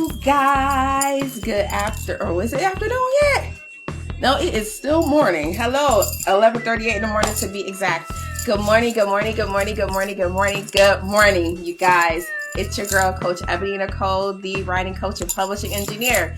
you guys. Good is it afternoon yet? No, it is still morning. Hello, 11:38 in the morning to be exact. Good morning, good morning, good morning, good morning, good morning, good morning, you guys. It's your girl, Coach Ebony Nicole, the writing coach and publishing engineer.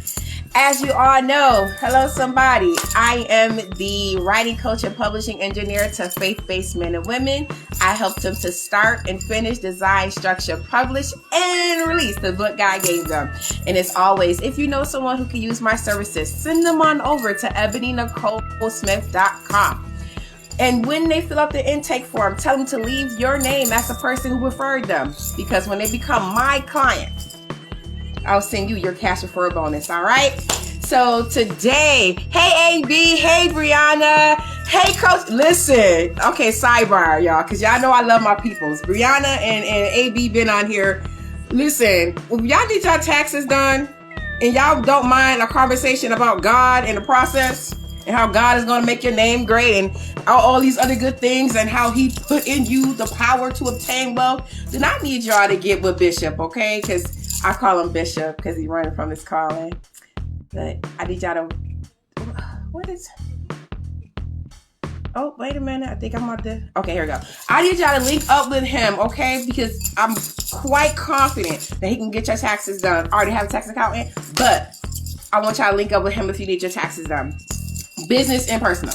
As you all know, hello somebody, I am the writing coach and publishing engineer to faith-based men and women. I help them to start and finish, design, structure, publish, and release the book God gave them. And as always, if you know someone who can use my services, send them on over to ebonynicolesmith.com. And when they fill out the intake form, tell them to leave your name as the person who referred them. Because when they become my client, I'll send you your cash referral bonus, all right? So today, hey AB, hey Brianna, hey Coach, listen. Okay, sidebar, y'all, because y'all know I love my peoples. Brianna and AB been on here. Listen, if y'all need y'all taxes done and y'all don't mind a conversation about God and the process and how God is going to make your name great and all these other good things and how he put in you the power to obtain wealth, then I need y'all to get with Bishop, okay? Because I call him Bishop because he's running from his calling. But I need y'all to... Oh, wait a minute. I think I'm on the... Okay, here we go. I need y'all to link up with him, okay? Because I'm quite confident that he can get your taxes done. I already have a tax accountant, but I want y'all to link up with him if you need your taxes done. Business and personal.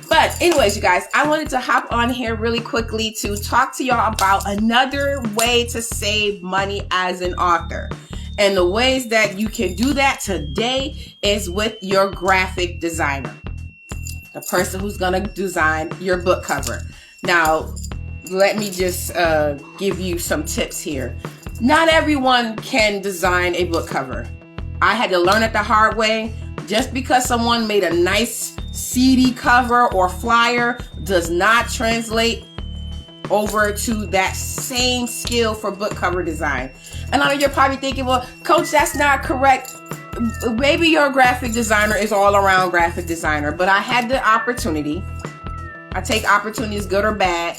But anyways, you guys, I wanted to hop on here really quickly to talk to y'all about another way to save money as an author. And the ways that you can do that today is with your graphic designer, the person who's going to design your book cover. Now, let me just give you some tips here. Not everyone can design a book cover. I had to learn it the hard way. Just because someone made a nice CD cover or flyer does not translate over to that same skill for book cover design. And I know you're probably thinking, well, Coach, that's not correct. Maybe your graphic designer is all around graphic designer, but I had the opportunity. I take opportunities, good or bad,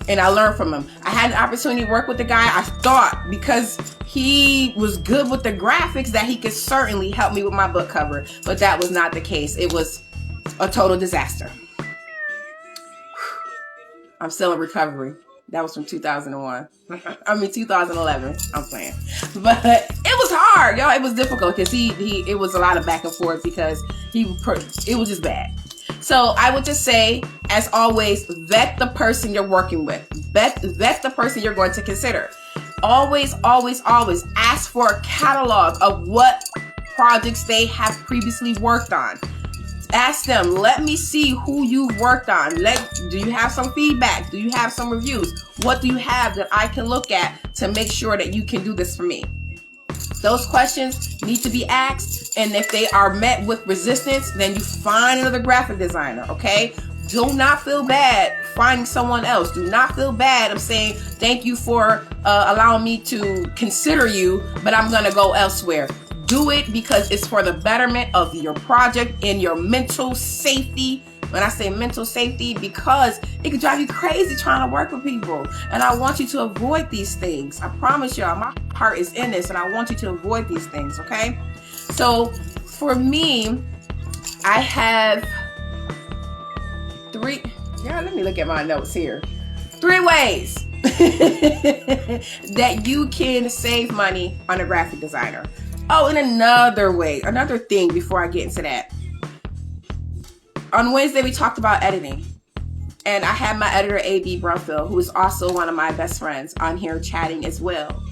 and I learned from him. I had an opportunity to work with the guy. I thought because he was good with the graphics that he could certainly help me with my book cover, but that was not the case. It was a total disaster. I'm still in recovery. That was from 2011. I'm playing. But it was hard, y'all. It was difficult because it was a lot of back and forth because it was just bad. So I would just say, as always, vet the person you're working with. Vet the person you're going to consider. Always, always, always ask for a catalog of what projects they have previously worked on. Ask them, let me see who you've worked on. Do you have some feedback? Do you have some reviews? What do you have that I can look at to make sure that you can do this for me? Those questions need to be asked, and if they are met with resistance, then you find another graphic designer, okay? Do not feel bad finding someone else. Do not feel bad of saying, thank you for allowing me to consider you, but I'm going to go elsewhere. Do it because it's for the betterment of your project and your mental safety. When I say mental safety, because it could drive you crazy trying to work with people. And I want you to avoid these things. I promise y'all, my heart is in this and I want you to avoid these things, okay? So for me, I have let me look at my notes here. 3 ways that you can save money on a graphic designer. Oh, and another thing before I get into that. On Wednesday, we talked about editing. And I had my editor, A.B. Brumfield, who is also one of my best friends, on here chatting as well.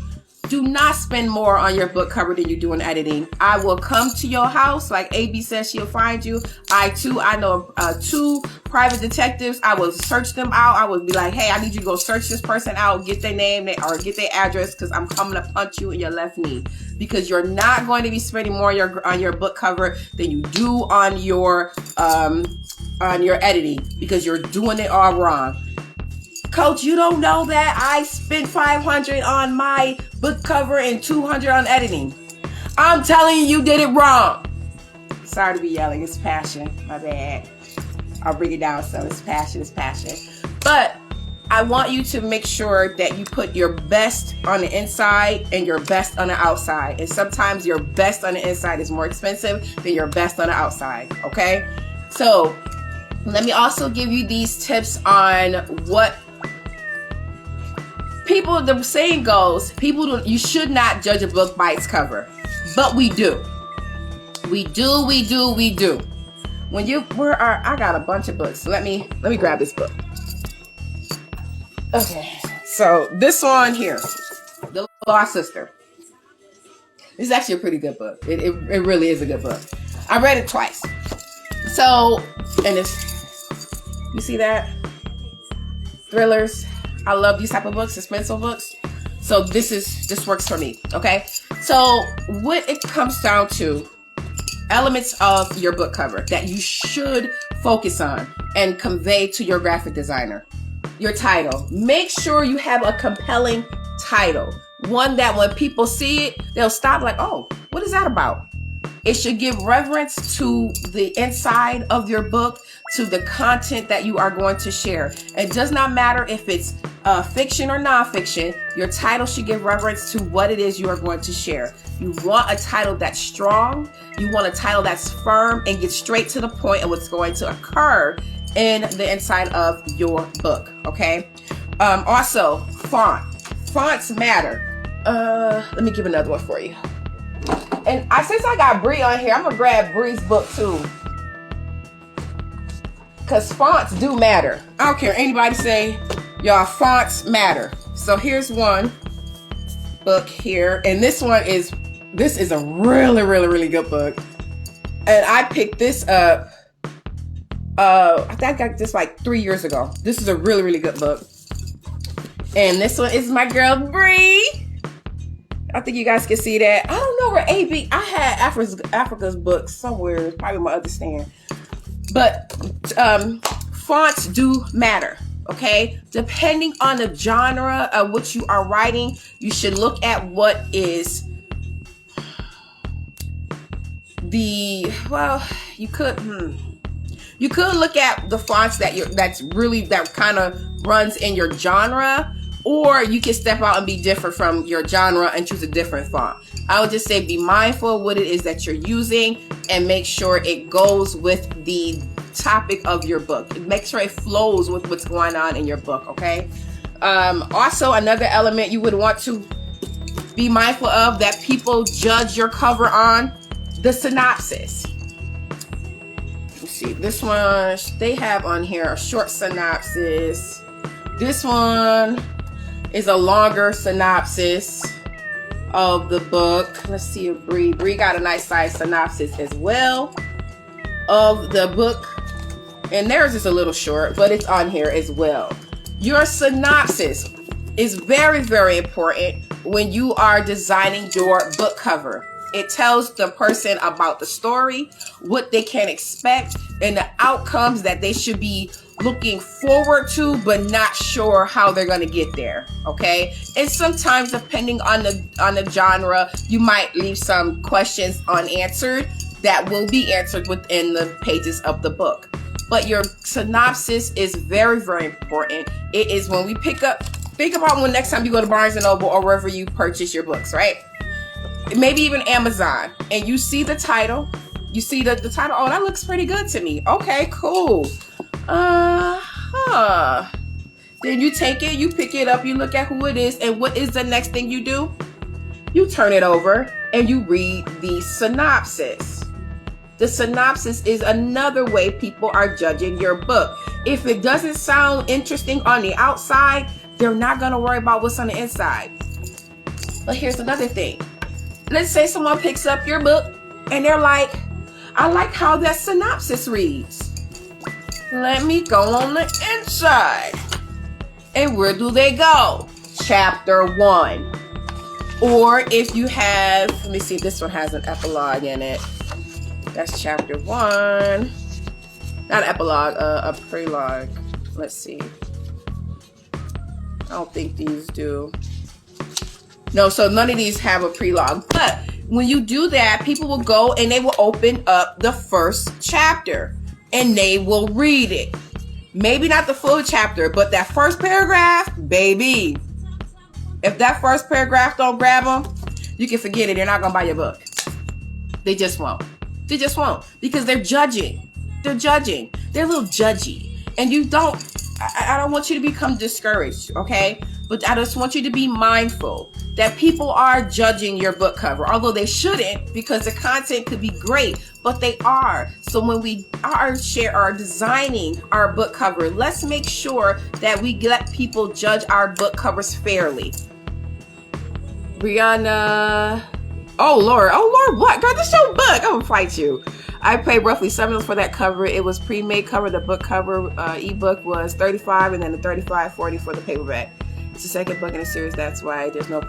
Do not spend more on your book cover than you do in editing. I will come to your house, like AB says she'll find you. I know 2 private detectives. I will search them out. I would be like, hey, I need you to go search this person out, get their name or get their address, because I'm coming to punch you in your left knee. Because you're not going to be spending more on your book cover than you do on your editing, because you're doing it all wrong. Coach, you don't know that I spent $500 on my book cover and $200 on editing. I'm telling you did it wrong. Sorry to be yelling. It's passion. My bad. I'll bring it down. So it's passion. But I want you to make sure that you put your best on the inside and your best on the outside. And sometimes your best on the inside is more expensive than your best on the outside, okay? So let me also give you these tips on what people, the saying goes, you should not judge a book by its cover, but we do. We do. I got a bunch of books. Let me grab this book. Okay, so this one here, The Lost Sister. This is actually a pretty good book. It really is a good book. I read it twice. So, and you see that? Thrillers. I love these type of books, suspenseful books. So this works for me, okay? So what it comes down to, elements of your book cover that you should focus on and convey to your graphic designer. Your title. Make sure you have a compelling title. One that when people see it, they'll stop like, oh, what is that about? It should give reverence to the inside of your book, to the content that you are going to share. It does not matter if it's fiction or nonfiction. Your title should give reverence to what it is you are going to share. You want a title that's strong. You want a title that's firm and gets straight to the point of what's going to occur in the inside of your book, okay? Also, fonts matter. Let me give another one for you. And since I got Bree on here, I'm gonna grab Bree's book too, because fonts do matter. I don't care anybody say, y'all, fonts matter. So here's one book here, and this is a really good book, and I picked this up. I think I got this like 3 years ago. This is a really good book. And this one is my girl Bree. I think you guys can see that. I don't know where I had Africa's book somewhere. It's probably my other stand. But fonts do matter, okay? Depending on the genre of what you are writing, you should look at what is you could look at the fonts that kind of runs in your genre, or you can step out and be different from your genre and choose a different font. I would just say be mindful of what it is that you're using and make sure it goes with the topic of your book. Make sure it flows with what's going on in your book, okay? Also, another element you would want to be mindful of that people judge your cover on, the synopsis. See, this one, they have on here a short synopsis. This one is a longer synopsis of the book. Let's see if Bree got a nice size synopsis as well of the book. And theirs is a little short, but it's on here as well. Your synopsis is very important when you are designing your book cover. It tells the person about the story, what they can expect, and the outcomes that they should be looking forward to, but not sure how they're going to get there. Okay. And sometimes, depending on the genre, you might leave some questions unanswered that will be answered within the pages of the book. But your synopsis is very important. It is when we think about when next time you go to Barnes & Noble or wherever you purchase your books, right? Maybe even Amazon, and you see the title. You see the title. Oh, that looks pretty good to me. Okay, cool. Then you take it, you pick it up, you look at who it is, and what is the next thing you do? You turn it over and you read the synopsis. The synopsis is another way people are judging your book. If it doesn't sound interesting on the outside, they're not going to worry about what's on the inside. But here's another thing. Let's say someone picks up your book and they're like, I like how that synopsis reads. Let me go on the inside. And where do they go? Chapter 1. Or if you have, let me see, this one has an epilogue in it. That's chapter 1. Not an epilogue, a prelogue. Let's see. I don't think these do. No, so none of these have a prelogue. But when you do that, people will go and they will open up the first chapter and they will read it. Maybe not the full chapter, but that first paragraph, baby. If that first paragraph don't grab them, you can forget it. They're not going to buy your book. They just won't. They just won't. Because they're judging. They're judging. They're a little judgy. And you don't, I don't want you to become discouraged, okay? But I just want you to be mindful that people are judging your book cover, although they shouldn't, because the content could be great, but they are. So when we are designing our book cover, let's make sure that we let people judge our book covers fairly. Brianna, oh Lord, what? Girl, this is your book. I'm gonna fight you. I paid roughly $7 for that cover. It was pre-made cover. The book cover ebook was $35, and then the $35.40 for the paperback. It's the second book in the series. That's why there's no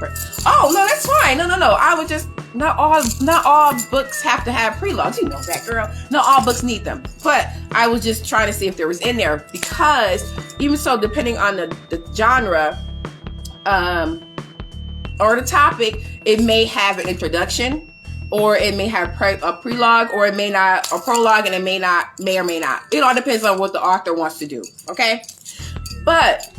Oh no, that's fine. No. I would just not all books have to have prelogs. You know that, girl. Not all books need them. But I was just trying to see if there was in there, because even so, depending on the genre or the topic, it may have an introduction, or it may have a prelogue, or it may not, a prologue, and it may or may not. It all depends on what the author wants to do. Okay, but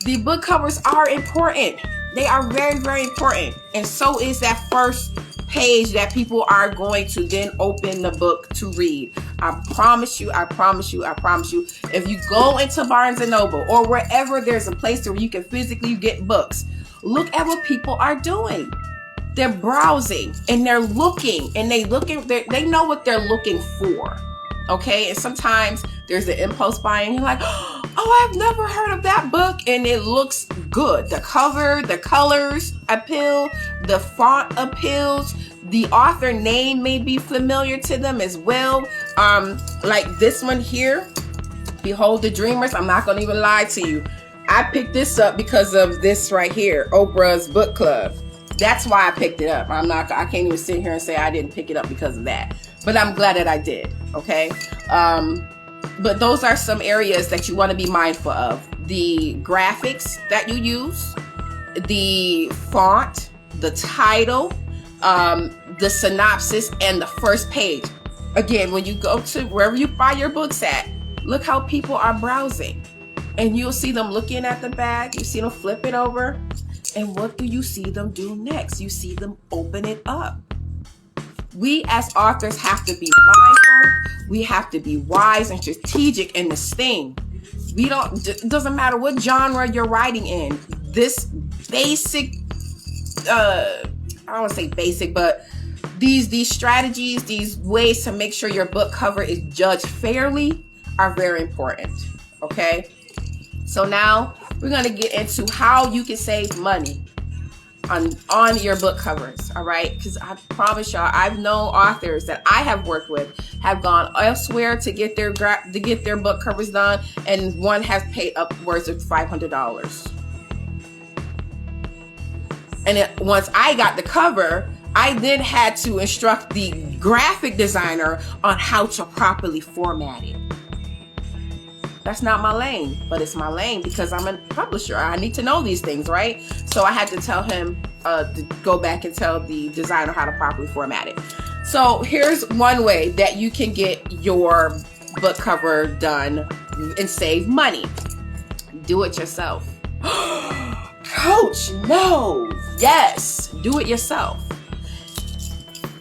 the book covers are important. They are very, very important. And so is that first page that people are going to then open the book to read. I promise you. If you go into Barnes and Noble or wherever there's a place where you can physically get books, look at what people are doing. They're browsing and they're looking, and they know what they're looking for. Okay, and sometimes there's the impulse buying. You're like, oh, I've never heard of that book, and it looks good. The cover, the colors appeal, the font appeals, the author name may be familiar to them as well. Like this one here, Behold the Dreamers. I'm not gonna even lie to you. I picked this up because of this right here, Oprah's book club. That's why I picked it up. I can't even sit here and say I didn't pick it up because of that. But I'm glad that I did, okay? But those are some areas that you want to be mindful of. The graphics that you use, the font, the title, the synopsis, and the first page. Again, when you go to wherever you buy your books at, look how people are browsing. And you'll see them looking at the back. You see them flip it over. And what do you see them do next? You see them open it up. We as authors have to be mindful. We have to be wise and strategic in this thing. It doesn't matter what genre you're writing in. This basic, I don't want to say basic, but these strategies, these ways to make sure your book cover is judged fairly are very important. Okay. So now we're going to get into how you can save money on your book covers. All right. Because I promise y'all, I've known authors that I have worked with have gone elsewhere to get their book covers done. And one has paid upwards of $500. And once I got the cover, I then had to instruct the graphic designer on how to properly format it. That's not my lane, but it's my lane because I'm a publisher. I need to know these things, right? So I had to tell him to go back and tell the designer how to properly format it. So here's one way that you can get your book cover done and save money. Do it yourself. Coach, no. Yes, do it yourself.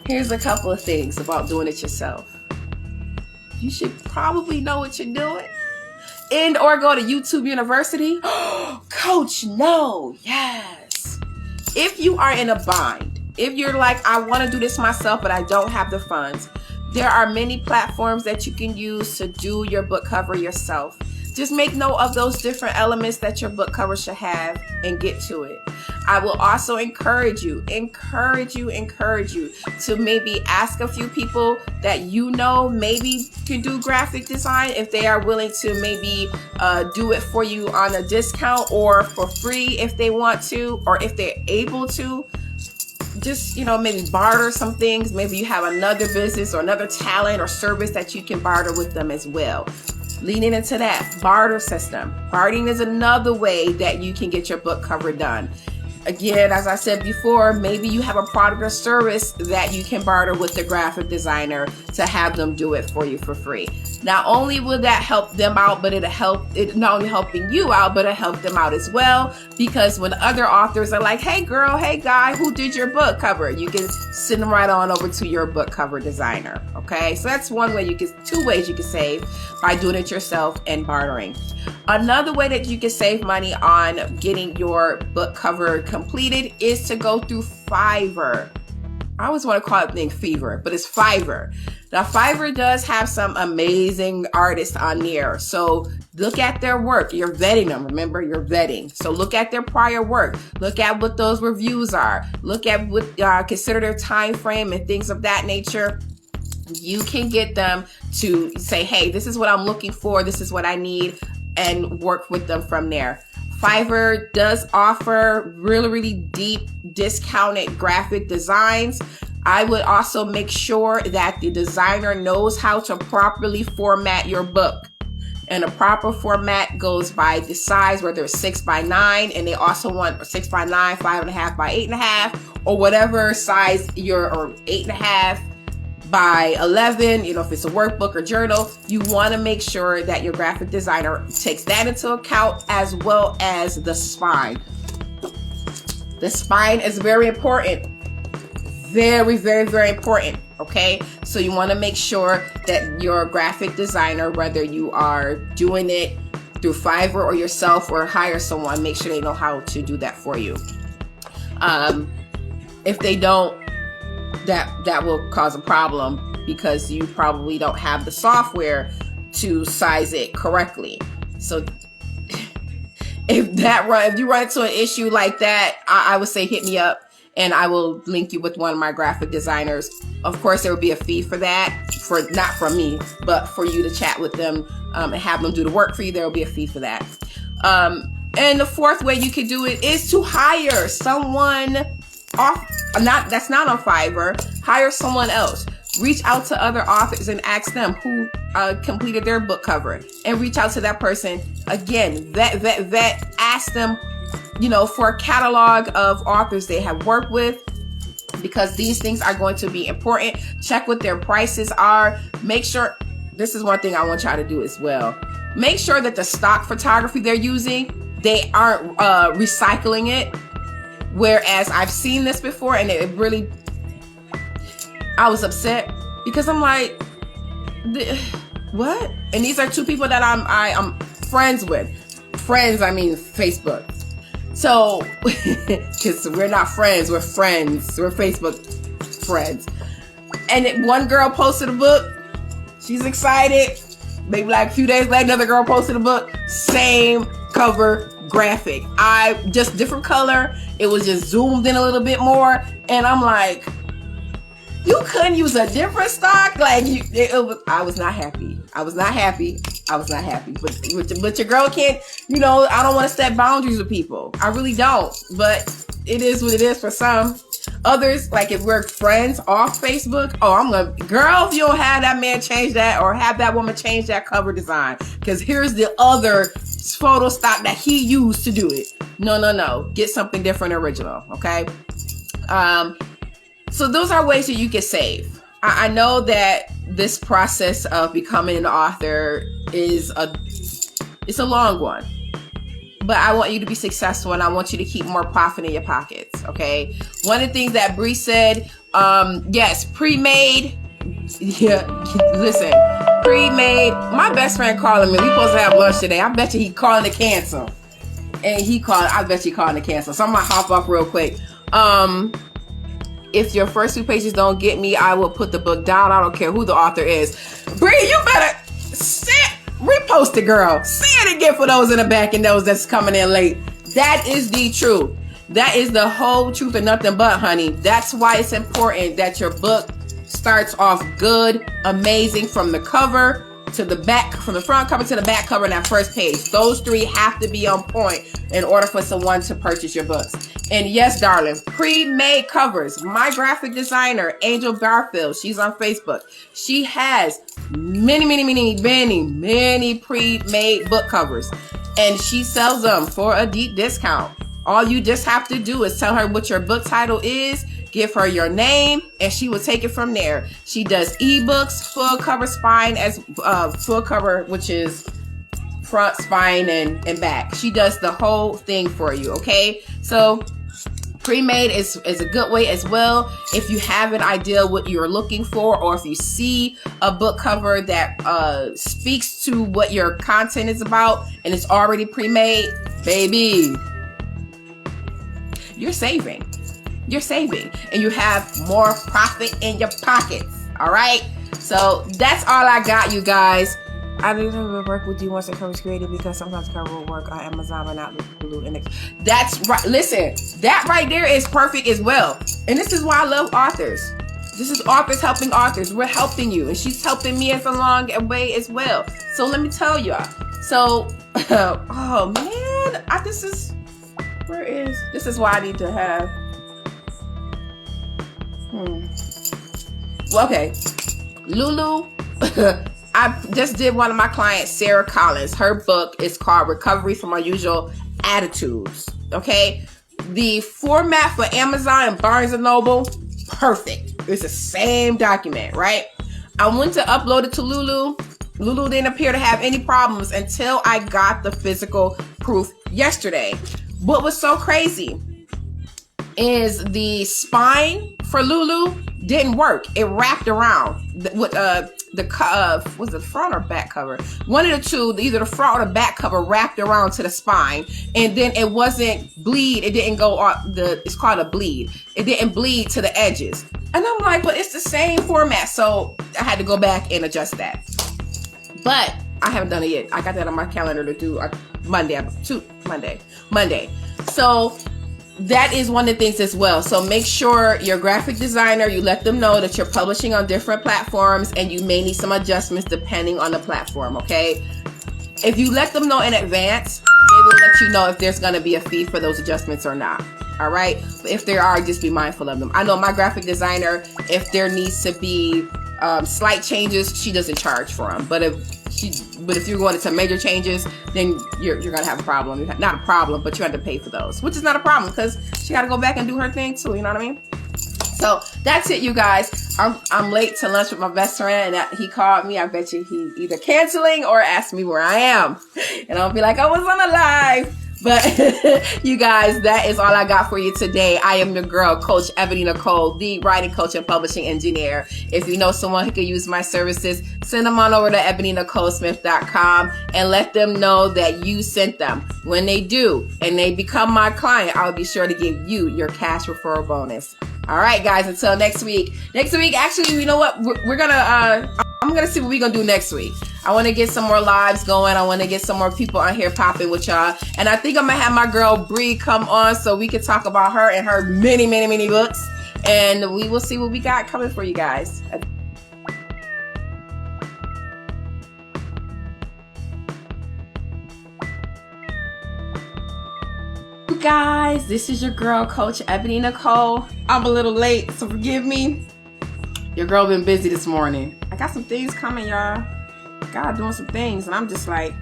Here's a couple of things about doing it yourself. You should probably know what you're doing. Or go to YouTube University. Coach, no. Yes. If you are in a bind, if you're like, I want to do this myself, but I don't have the funds, there are many platforms that you can use to do your book cover yourself. Just make note of those different elements that your book cover should have and get to it. I will also encourage you to maybe ask a few people that you know maybe can do graphic design if they are willing to maybe do it for you on a discount or for free if they want to, or if they're able to. Just, maybe barter some things. Maybe you have another business or another talent or service that you can barter with them as well. Leaning into that barter system. Bartering is another way that you can get your book cover done. Again, as I said before, maybe you have a product or service that you can barter with the graphic designer to have them do it for you for free. Not only will that help them out, but it not only helping you out, but it'll help them out as well. Because when other authors are like, hey girl, hey guy, who did your book cover? You can send them right on over to your book cover designer. Okay, so that's one way two ways you can save by doing it yourself and bartering. Another way that you can save money on getting your book cover completed is to go through Fiverr. I always want to call it thing Fever, but it's Fiverr. Now, Fiverr does have some amazing artists on there. So look at their work. You're vetting them. Remember, you're vetting. So look at their prior work. Look at what those reviews are. Look at what consider their time frame and things of that nature. You can get them to say, hey, this is what I'm looking for. This is what I need, and work with them from there. Fiverr does offer really, really deep discounted graphic designs. I would also make sure that the designer knows how to properly format your book. And a proper format goes by the size, whether it's 6x9, and they also want 6x9, 5.5 by 8.5, or whatever size or 8.5 by 11, if it's a workbook or journal. You want to make sure that your graphic designer takes that into account, as well as the spine. The spine is very important. Very, very, very important. Okay, so you want to make sure that your graphic designer, whether you are doing it through Fiverr or yourself or hire someone, make sure they know how to do that for you. If they don't, that will cause a problem, because you probably don't have the software to size it correctly. So if you run into an issue like that, I would say hit me up and I will link you with one of my graphic designers. Of course, there will be a fee for that, not from me, but for you to chat with them and have them do the work for you. There will be a fee for that. And the fourth way you could do it is to hire someone that's not on Fiverr. Hire someone else. Reach out to other authors and ask them who completed their book cover, and reach out to that person. Again, vet. Ask them, for a catalog of authors they have worked with, because these things are going to be important. Check what their prices are. Make sure, this is one thing I want y'all to do as well. Make sure that the stock photography they're using, they aren't recycling it. Whereas I've seen this before, and it really, I was upset, because I'm like, what? And these are two people that I'm friends with. Friends, I mean Facebook. So, because we're not friends, we're friends. We're Facebook friends. And one girl posted a book. She's excited. Maybe like a few days later, another girl posted a book. Same cover graphic. Just different color. It was just zoomed in a little bit more. And I'm like, you couldn't use a different stock? Like, I was not happy. But your girl can't, I don't want to set boundaries with people. I really don't. But it is what it is for some. Others, like if we're friends off Facebook, girl, if you don't have that man change that, or have that woman change that cover design, because here's the other photo stock that he used to do it. No. Get something different, original, okay? So those are ways that you can save. I know that this process of becoming an author it's a long one, but I want you to be successful, and I want you to keep more profit in your pockets, okay? One of the things that Bree said, yes, pre-made. Yeah, listen, pre-made. My best friend calling me. We supposed to have lunch today. I bet you he calling to cancel. And I bet you calling to cancel. So I'm gonna hop up real quick. If your first 2 pages don't get me, I will put the book down. I don't care who the author is. Bree, you better repost it, girl. Say it again for those in the back and those that's coming in late. That is the truth. That is the whole truth and nothing but, honey. That's why it's important that your book starts off good, amazing, from the cover to the back, from the front cover to the back cover, and that first page. Those 3 have to be on point in order for someone to purchase your books. And yes, darling, pre-made covers. My graphic designer, Angel Garfield, she's on Facebook. She has many pre-made book covers, and she sells them for a deep discount. All you just have to do is tell her what your book title is, give her your name, and she will take it from there. She does ebooks, full cover spine, as full cover, which is front, spine, and back. She does the whole thing for you, okay? So pre-made is a good way as well. If you have an idea what you're looking for, or if you see a book cover that speaks to what your content is about and it's already pre-made, baby, you're saving. You're saving, and you have more profit in your pockets. All right. So that's all I got, you guys. I didn't work with you once the cover is created, because sometimes the cover will work on Amazon but not Hulu Index. That's right. Listen, that right there is perfect as well. And this is why I love authors. This is authors helping authors. We're helping you, and she's helping me as a long way as well. So let me tell y'all. So, oh man, this is why I need to have. Well, okay, Lulu. I just did one of my clients, Sarah Collins. Her book is called Recovery from Unusual Attitudes. Okay, the format for Amazon and Barnes and Noble, perfect. It's the same document, right? I went to upload it to Lulu. Lulu didn't appear to have any problems until I got the physical proof yesterday. What was so crazy is the spine for Lulu didn't work. It wrapped around with was it front or back cover? One of the two, either the front or the back cover wrapped around to the spine, and then it wasn't bleed. It didn't go on it's called a bleed. It didn't bleed to the edges. And I'm like, but it's the same format. So I had to go back and adjust that. But I haven't done it yet. I got that on my calendar to do Monday. So that is one of the things as well. So make sure your graphic designer, you let them know that you're publishing on different platforms and you may need some adjustments depending on the platform, okay? If you let them know in advance, they will let you know if there's going to be a fee for those adjustments or not. All right? But if there are, just be mindful of them. I know my graphic designer, if there needs to be slight changes, she doesn't charge for them. But if you're going into major changes, then you're gonna have a problem. Not a problem, but you have to pay for those, which is not a problem because she got to go back and do her thing too. You know what I mean? So that's it, you guys. I'm late to lunch with my best friend, and he called me. I bet you he either canceling or asked me where I am, and I'll be like, I was on a live. But you guys, that is all I got for you today. I am your girl, Coach Ebony Nicole, the writing coach and publishing engineer. If you know someone who could use my services, send them on over to ebonynicolesmith.com and let them know that you sent them. When they do and they become my client, I'll be sure to give you your cash referral bonus. All right, guys, until next week. Actually, you know what? I'm going to see what we're going to do next week. I want to get some more lives going. I want to get some more people on here popping with y'all. And I think I'm going to have my girl Bree come on so we can talk about her and her many, many, many books. And we will see what we got coming for you guys. Guys, this is your girl, Coach Ebony Nicole. I'm a little late, so forgive me. Your girl been busy this morning. I got some things coming, y'all. God doing some things, and I'm just like,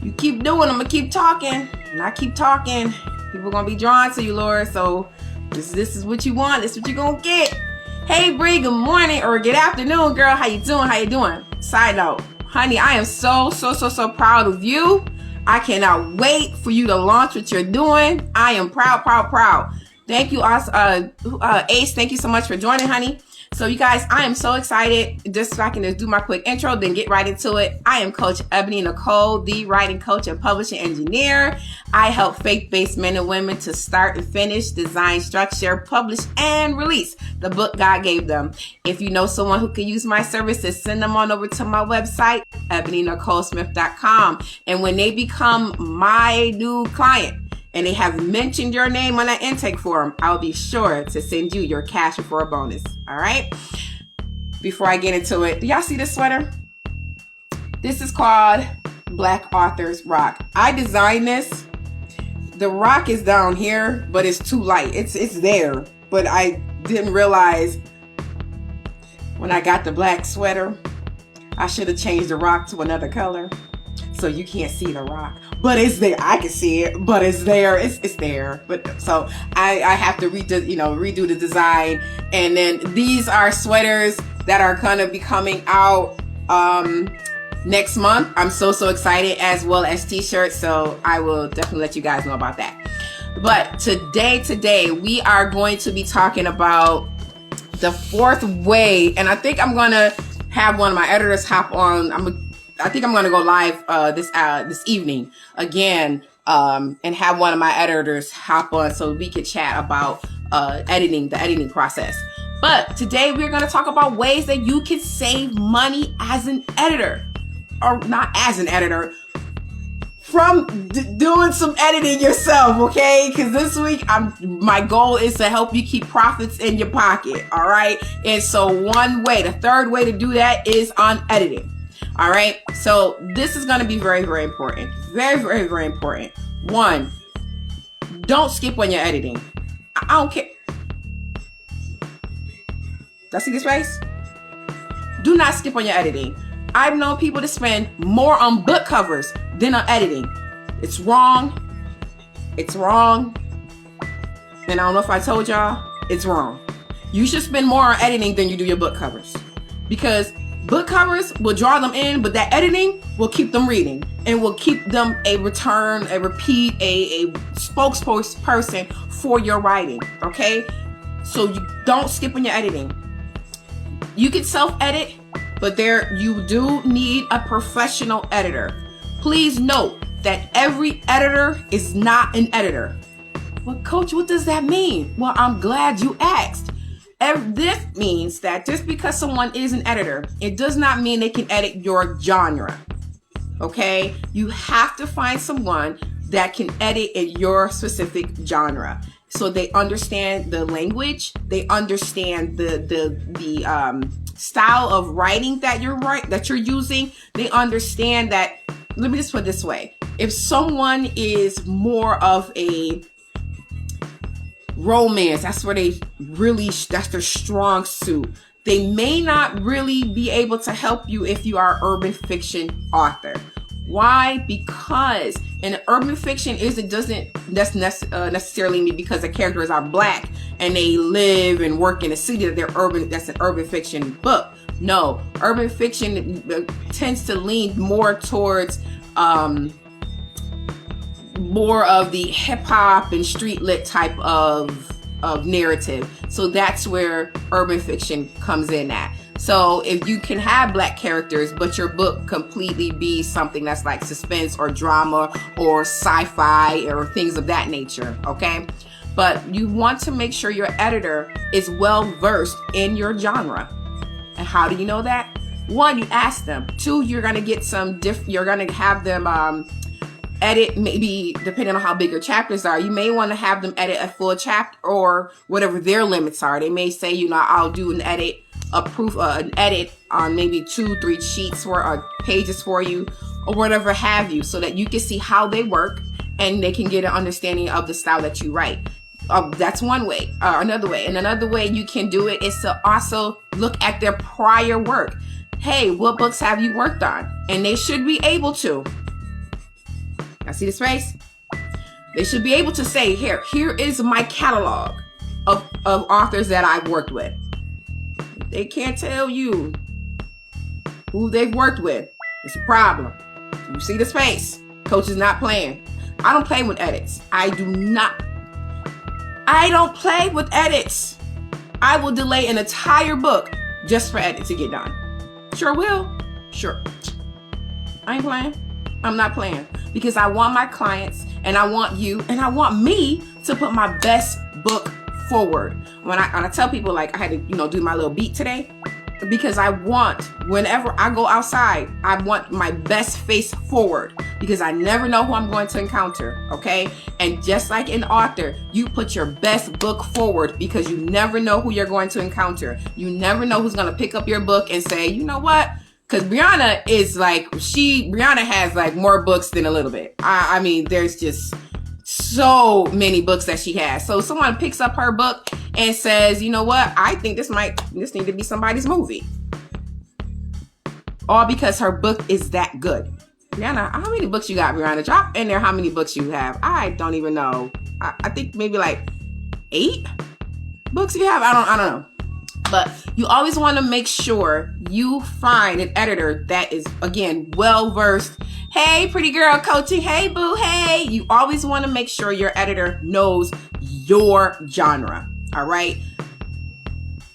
you keep doing them, I keep talking, and I keep talking. People gonna be drawn to you, Lord. So this is what you want. This is what you gonna get. Hey, Bree, good morning or good afternoon, girl. How you doing? Side note, honey, I am so proud of you. I cannot wait for you to launch what you're doing. I am proud. Thank you, Ace. Thank you so much for joining, honey. So you guys, I am so excited. Just so I can just do my quick intro, then get right into it. I am Coach Ebony Nicole, the writing coach and publishing engineer. I help faith-based men and women to start and finish, design, structure, publish, and release the book God gave them. If you know someone who can use my services, send them on over to my website, ebonynicolesmith.com. And when they become my new client, and they have mentioned your name on that intake form, I'll be sure to send you your cash referral bonus. All right? Before I get into it, do y'all see this sweater? This is called Black Authors Rock. I designed this. The rock is down here, but it's too light. It's there, but I didn't realize when I got the black sweater, I should have changed the rock to another color. so you can't see the rock, but it's there. I can see it, but it's there. It's there. But so I have to redo the design. And then these are sweaters that are gonna be coming out next month. I'm so excited, as well as t-shirts. So I will definitely let you guys know about that. But today we are going to be talking about the fourth way, and I think I'm gonna have one of my editors hop on. I think I'm gonna go live this evening again, and have one of my editors hop on so we can chat about the editing process. But today we're gonna talk about ways that you can save money as an editor, or not as an editor, from doing some editing yourself, okay? Because this week, my goal is to help you keep profits in your pocket, all right? And so the third way to do that is on editing, all right? So this is going to be very, very important. Very, very, very important. One, don't skip on your editing. I don't care. Y'all see this face? Do not skip on your editing. I've known people to spend more on book covers than on editing. It's wrong. It's wrong. And I don't know if I told y'all, it's wrong. You should spend more on editing than you do your book covers. Because book covers will draw them in, but that editing will keep them reading and will keep them a repeat, a spokesperson for your writing, okay? So you don't skip on your editing. You can self-edit, but you do need a professional editor. Please note that every editor is not an editor. Well, Coach, what does that mean? Well, I'm glad you asked. This means that just because someone is an editor, it does not mean they can edit your genre. Okay? You have to find someone that can edit in your specific genre. So they understand the language, they understand the style of writing that you're using. They understand that. Let me just put it this way: if someone is more of a romance, that's their strong suit, they may not really be able to help you if you are an urban fiction author. Why? Because in urban fiction, doesn't necessarily mean because the characters are black and they live and work in a city that they're urban. That's an urban fiction book. No, urban fiction tends to lean more towards more of the hip hop and street lit type of narrative. So that's where urban fiction comes in at. So if you can have black characters, but your book completely be something that's like suspense or drama or sci-fi or things of that nature, okay? But you want to make sure your editor is well versed in your genre. And how do you know that? One, you ask them. Two, you're gonna get you're gonna have them edit, maybe depending on how big your chapters are, you may want to have them edit a full chapter or whatever their limits are. They may say, I'll do an edit on maybe 2-3 sheets or pages for you or whatever have you, so that you can see how they work and they can get an understanding of the style that you write. That's one way. Another way you can do it is to also look at their prior work. Hey, what books have you worked on? And they should be able to. I see this face? They should be able to say, here is my catalog of authors that I've worked with. They can't tell you who they've worked with. It's a problem. You see this face? Coach is not playing. I don't play with edits. I don't play with edits. I will delay an entire book just for edit to get done. Sure will. Sure. I ain't playing. I'm not playing. Because I want my clients and I want you and I want me to put my best book forward. When I tell people, like, I had to, do my little beat today, because I want, whenever I go outside, I want my best face forward, because I never know who I'm going to encounter, okay? And just like an author, you put your best book forward, because you never know who you're going to encounter. You never know who's going to pick up your book and say, you know what? Because Brianna has like more books than a little bit. I mean, there's just so many books that she has. So someone picks up her book and says, you know what? I think this need to be somebody's movie. All because her book is that good. Brianna, how many books you got, Brianna? Drop in there how many books you have. I don't even know. I think maybe like 8 books you have. I don't know. But you always want to make sure you find an editor that is, again, well-versed. Hey, pretty girl coaching. Hey, boo. Hey. You always want to make sure your editor knows your genre. All right.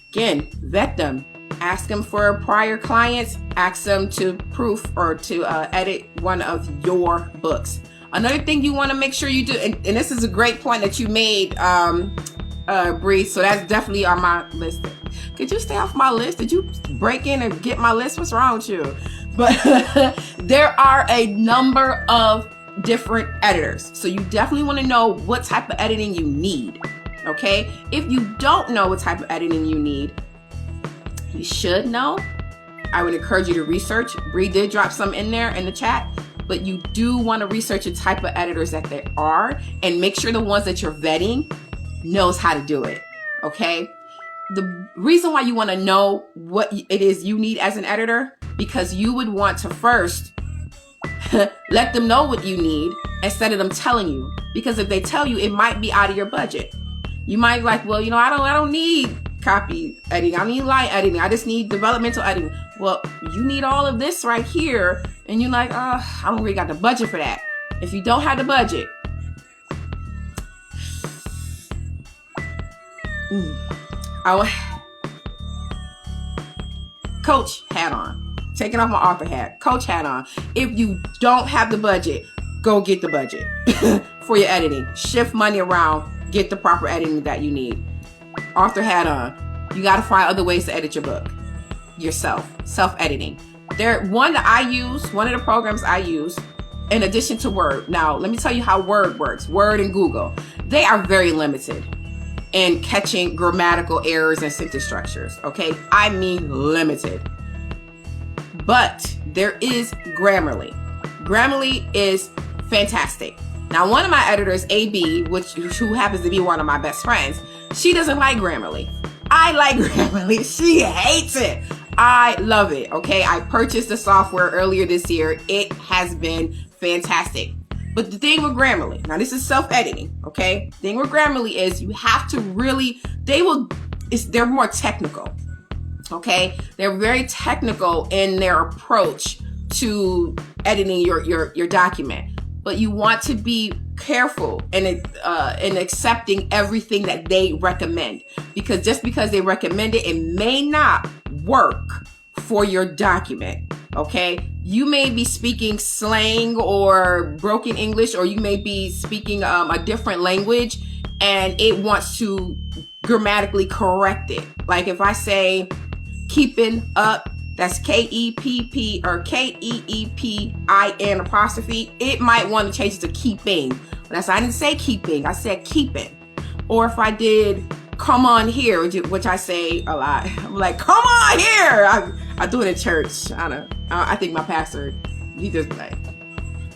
Again, vet them. Ask them for prior clients. Ask them to proof or to edit one of your books. Another thing you want to make sure you do, and this is a great point that you made, Bree. So that's definitely on my list. Could you stay off my list? Did you break in and get my list? What's wrong with you? But there are a number of different editors. So you definitely want to know what type of editing you need. Okay? If you don't know what type of editing you need, you should know. I would encourage you to research. Bree did drop some in there in the chat, but you do want to research the type of editors that there are and make sure the ones that you're vetting knows how to do it. Okay? The reason why you want to know what it is you need as an editor, because you would want to first let them know what you need instead of them telling you. Because if they tell you, it might be out of your budget. You might be like, well, I don't need copy editing. I need line editing. I just need developmental editing. Well, you need all of this right here. And you're like, I don't really got the budget for that. If you don't have the budget, coach hat on. Taking off my author hat. Coach hat on. If you don't have the budget, go get the budget for your editing. Shift money around. Get the proper editing that you need. Author hat on. You got to find other ways to edit your book yourself. Self-editing. One of the programs I use, in addition to Word. Now, let me tell you how Word works. Word and Google. They are very limited in catching grammatical errors and sentence structures. Okay? I mean limited. But there is Grammarly. Grammarly is fantastic. Now, one of my editors, AB, who happens to be one of my best friends, she doesn't like Grammarly. I like Grammarly. She hates it. I love it. Okay, I purchased the software earlier this year. It has been fantastic. But the thing with Grammarly, now this is self-editing, okay? The thing with Grammarly is you have to really, they're more technical, okay? They're very technical in their approach to editing your document. But you want to be careful in accepting everything that they recommend. Because just because they recommend it, it may not work for your document. Okay, you may be speaking slang or broken English, or you may be speaking a different language, and it wants to grammatically correct it. Like if I say keeping up, that's K-E-P-P or K-E-E-P-I-N apostrophe, it might want to change it to keeping. But I didn't say keeping, I said keeping. Or if I did come on here, which I say a lot, I'm like, come on here. I do it in church. I think my pastor, he just like,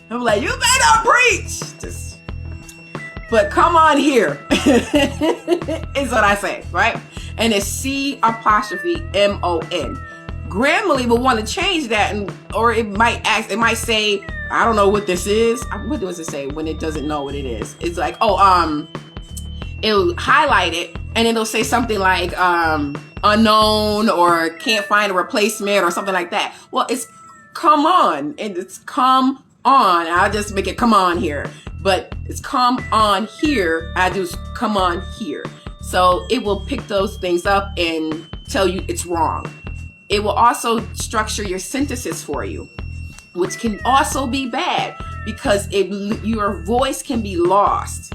I'm like, you better preach. But come on here is what I say, right? And it's C''M-O-N. Grammarly will want to change that, or it might say, I don't know what this is. What does it say when it doesn't know what it is? It's like, it'll highlight it, and it'll say something like unknown or can't find a replacement or something like that. Well, it's come on, and it's come on. I'll just make it come on here, but it's come on here. I do come on here. So it will pick those things up and tell you it's wrong. It will also structure your sentences for you, which can also be bad because your voice can be lost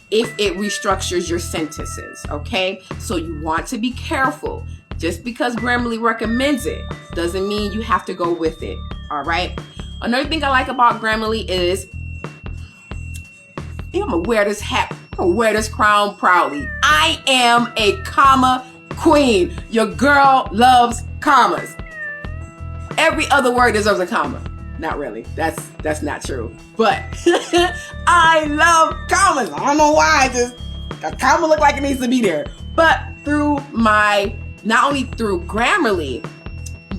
if it restructures your sentences, okay? So you want to be careful. Just because Grammarly recommends it doesn't mean you have to go with it, all right? Another thing I like about Grammarly is, I'm gonna wear this hat, I'm gonna wear this crown proudly. I am a comma queen. Your girl loves commas. Every other word deserves a comma. Not really. That's not true. But I love commas. I don't know why. A comma look like it needs to be there. But not only through Grammarly,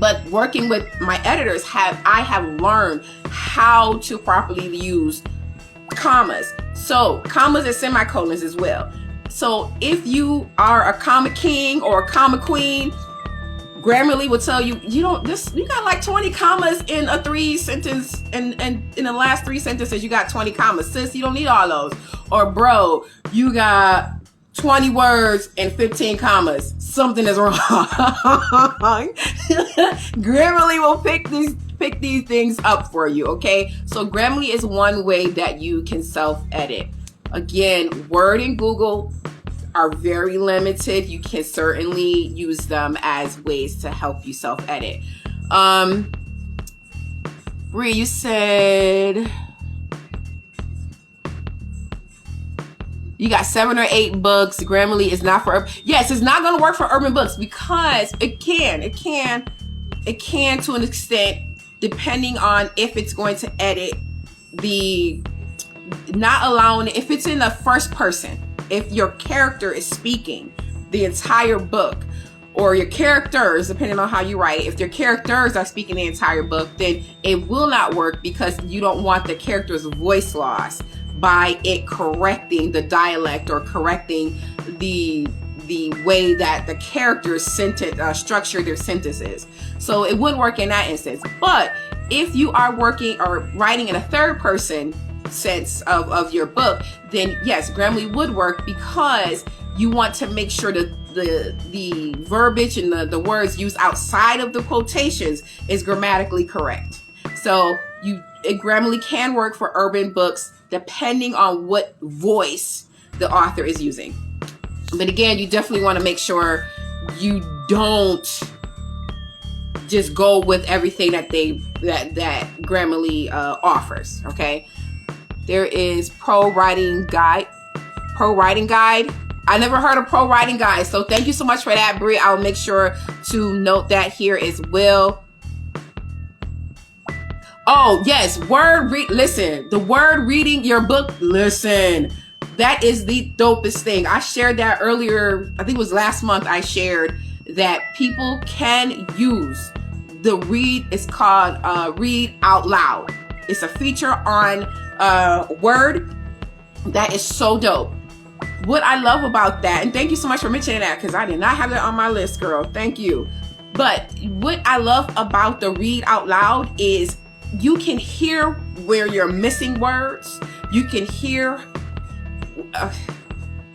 But working with my editors, I have learned how to properly use commas. So commas and semicolons as well. So if you are a comma king or a comma queen, Grammarly will tell you, you got like 20 commas in a 3-sentence, and in the last 3 sentences you got 20 commas. Sis, you don't need all those. Or bro, you got 20 words and 15 commas. Something is wrong. Grammarly will pick these things up for you, okay? So Grammarly is one way that you can self-edit. Again, Word and Google are very limited. You can certainly use them as ways to help you self-edit. Bree, you said you got 7 or 8 books. Grammarly is not for, yes, it's not going to work for urban books because it can to an extent, depending on if it's going to edit not allowing, if it's in the first person, if your character is speaking the entire book, or your characters, depending on how you write, if your characters are speaking the entire book, then it will not work because you don't want the character's voice loss by it correcting the dialect or correcting the way that the characters structure their sentences. So it wouldn't work in that instance. But if you are working or writing in a third person sense of your book, then yes, Grammarly would work because you want to make sure that the verbiage and the words used outside of the quotations is grammatically correct. So Grammarly can work for urban books depending on what voice the author is using. But again, you definitely want to make sure you don't just go with everything that Grammarly offers, okay? There is Pro Writing Guide. I never heard of Pro Writing Guide, so thank you so much for that, Brie. I'll make sure to note that here as well. Oh, yes, listen, the word reading your book, listen, that is the dopest thing. I shared that earlier, I think it was last month, I shared that people can use the read, it's called Read Out Loud. It's a feature on Word that is so dope. What I love about that, and thank you so much for mentioning that because I did not have that on my list, girl. Thank you. But what I love about the Read Out Loud is you can hear where you're missing words. You can hear,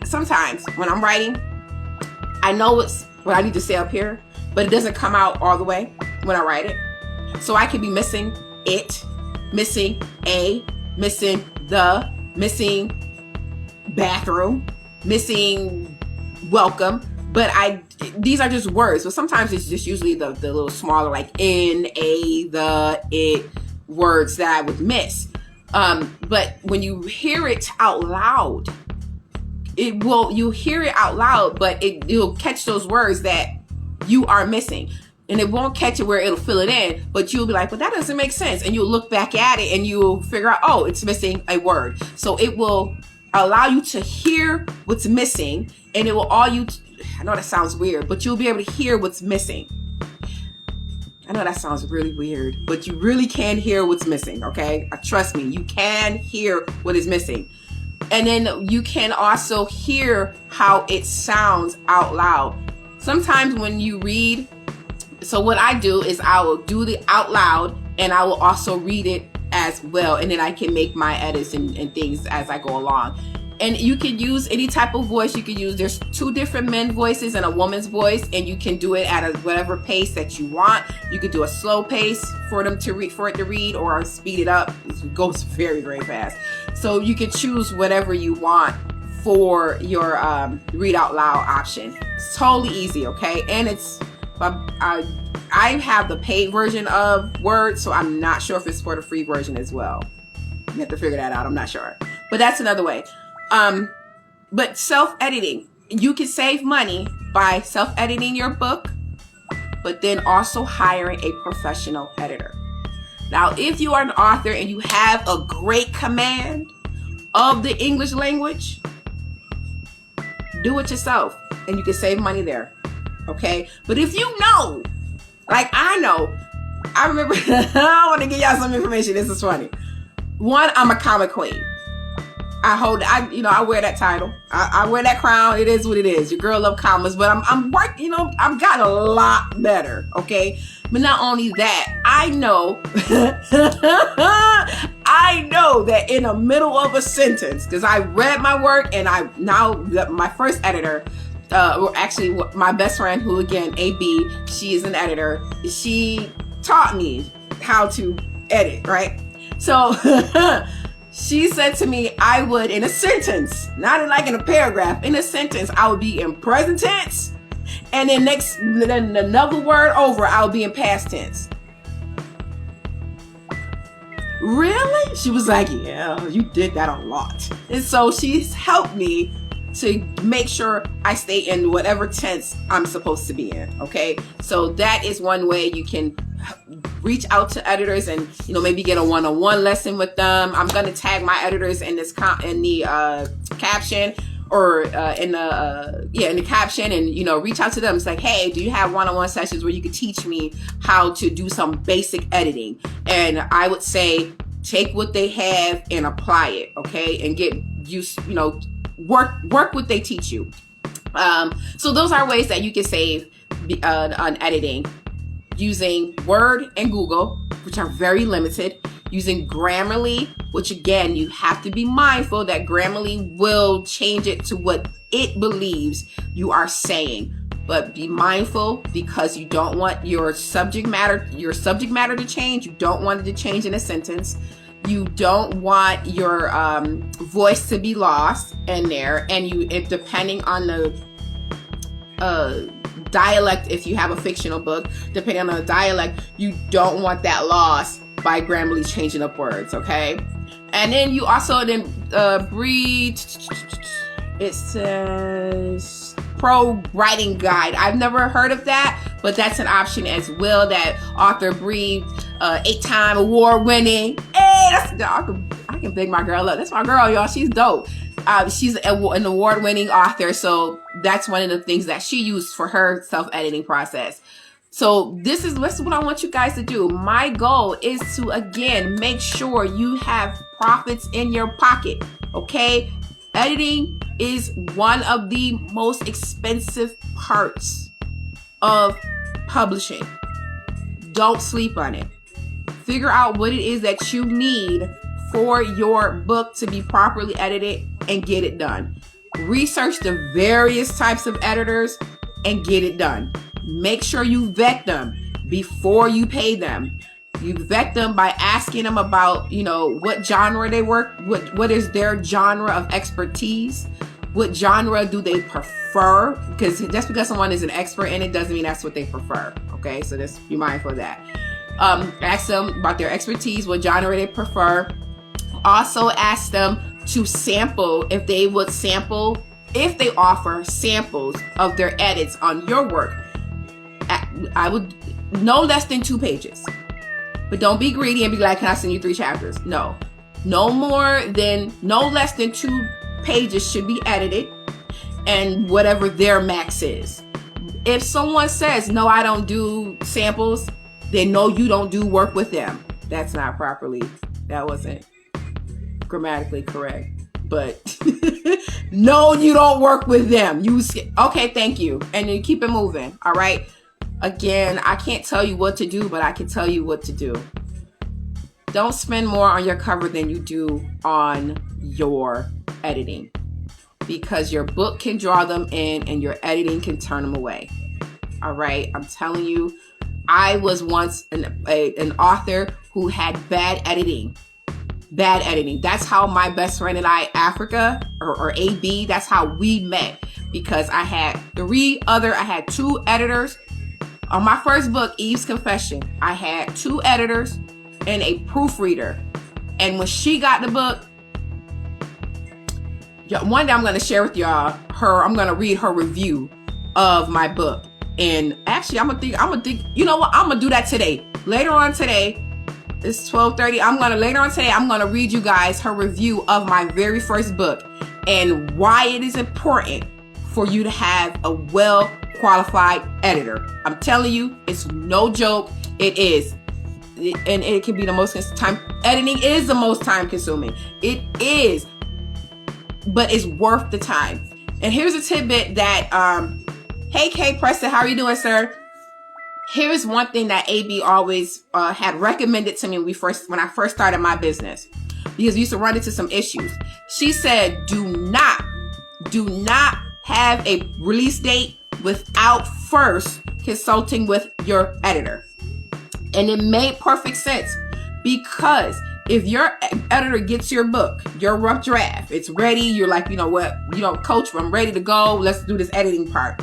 sometimes when I'm writing, I know what I need to say up here, but it doesn't come out all the way when I write it. So I could be missing it, missing a, missing the, missing bathroom, missing welcome, but these are just words. So sometimes it's just usually the little smaller, like in, a, the, it words that I would miss. But when you hear it out loud, you hear it out loud, but you'll catch those words that you are missing. And it won't catch it where it'll fill it in, but you'll be like, but that doesn't make sense. And you'll look back at it and you'll figure out, oh, it's missing a word. So it will allow you to hear what's missing, and it will I know that sounds weird, but you'll be able to hear what's missing. I know that sounds really weird, but you really can hear what's missing, okay? Trust me, you can hear what is missing. And then you can also hear how it sounds out loud. Sometimes when you read, so what I do is I will do the out loud and I will also read it as well. And then I can make my edits and things as I go along. And you can use any type of voice you can use. There's 2 different men's voices and a woman's voice, and you can do it at whatever pace that you want. You could do a slow pace for it to read, or speed it up. It goes very, very fast. So you can choose whatever you want for your read out loud option. It's totally easy, okay? And I have the paid version of Word, so I'm not sure if it's for the free version as well. You have to figure that out. I'm not sure, but that's another way. But self-editing, you can save money by self-editing your book, but then also hiring a professional editor. Now, if you are an author and you have a great command of the English language, do it yourself and you can save money there. Okay. But if you know Like, I remember, I want to give y'all some information. This is funny. One, I'm a comic queen. I wear that title. I wear that crown. It is what it is. Your girl love comics, but I'm working, I've gotten a lot better. Okay. But not only that, I know, I know that in the middle of a sentence, because I read my work and my first editor, or actually my best friend, who again, AB, she is an editor. She taught me how to edit, right? So she said to me, I would, in a sentence, not in a paragraph, in a sentence, I would be in present tense. And then then another word over, I would be in past tense. Really? She was like, yeah, you did that a lot. And so she's helped me to make sure I stay in whatever tense I'm supposed to be in. Okay. So that is one way you can reach out to editors and, maybe get a one-on-one lesson with them. I'm going to tag my editors in the caption, or in the caption, and, reach out to them. It's like, hey, do you have one-on-one sessions where you could teach me how to do some basic editing? And I would say, take what they have and apply it. Okay. And get used, work what they teach you. So those are ways that you can save on editing, using Word and Google, which are very limited, using Grammarly, which again, you have to be mindful that Grammarly will change it to what it believes you are saying. But be mindful, because you don't want your subject matter to change. You don't want it to change in a sentence. You don't want your voice to be lost in there. And depending on the dialect, if you have a fictional book, depending on the dialect, you don't want that lost by Grammarly changing up words, okay? And then you also read, it says Pro Writing Guide. I've never heard of that, but that's an option as well that author breathed, 8-time award winning. Hey, I can big my girl up. That's my girl, y'all. She's dope. She's an award-winning author, so that's one of the things that she used for her self-editing process. So this is what I want you guys to do. My goal is to, again, make sure you have profits in your pocket, okay? Editing is one of the most expensive parts of publishing. Don't sleep on it. Figure out what it is that you need for your book to be properly edited and get it done. Research the various types of editors and get it done. Make sure you vet them before you pay them. You vet them by asking them about, what genre they work, what is their genre of expertise, what genre do they prefer, because just because someone is an expert in it doesn't mean that's what they prefer. Okay, so just be mindful of that. Ask them about their expertise, what genre they prefer. Also ask them to sample, if they offer samples of their edits on your work. I would no less than 2 pages. But don't be greedy and be like, can I send you 3 chapters? No. No less than 2 pages should be edited, and whatever their max is. If someone says, no, I don't do samples, then no, you don't do work with them. That wasn't grammatically correct. But no, you don't work with them. Okay, thank you. And then keep it moving. All right. Again, I can't tell you what to do, but I can tell you what to do. Don't spend more on your cover than you do on your editing, because your book can draw them in and your editing can turn them away. All right. I'm telling you, I was once an author who had bad editing. That's how my best friend and I, Africa or AB, that's how we met, because I had 2 editors on my first book, Eve's Confession. I had 2 editors and a proofreader. And when she got the book, one day I'm going to share with y'all I'm going to read her review of my book. And actually, I'm gonna think, you know what? I'm going to do that today. Later on today, it's 12:30. I'm going to read you guys her review of my very first book and why it is important for you to have a well qualified editor. I'm telling you, it's no joke. It is. And it can be the most time. Editing is the most time consuming. It is. But it's worth the time. And here's a tidbit that, hey, Kay Preston, how are you doing, sir? Here's one thing that AB always had recommended to me when I first started my business, because we used to run into some issues. She said, do not have a release date without first consulting with your editor. And it made perfect sense, because if your editor gets your book, your rough draft, it's ready, you're like, you know what, coach, I'm ready to go, let's do this editing part.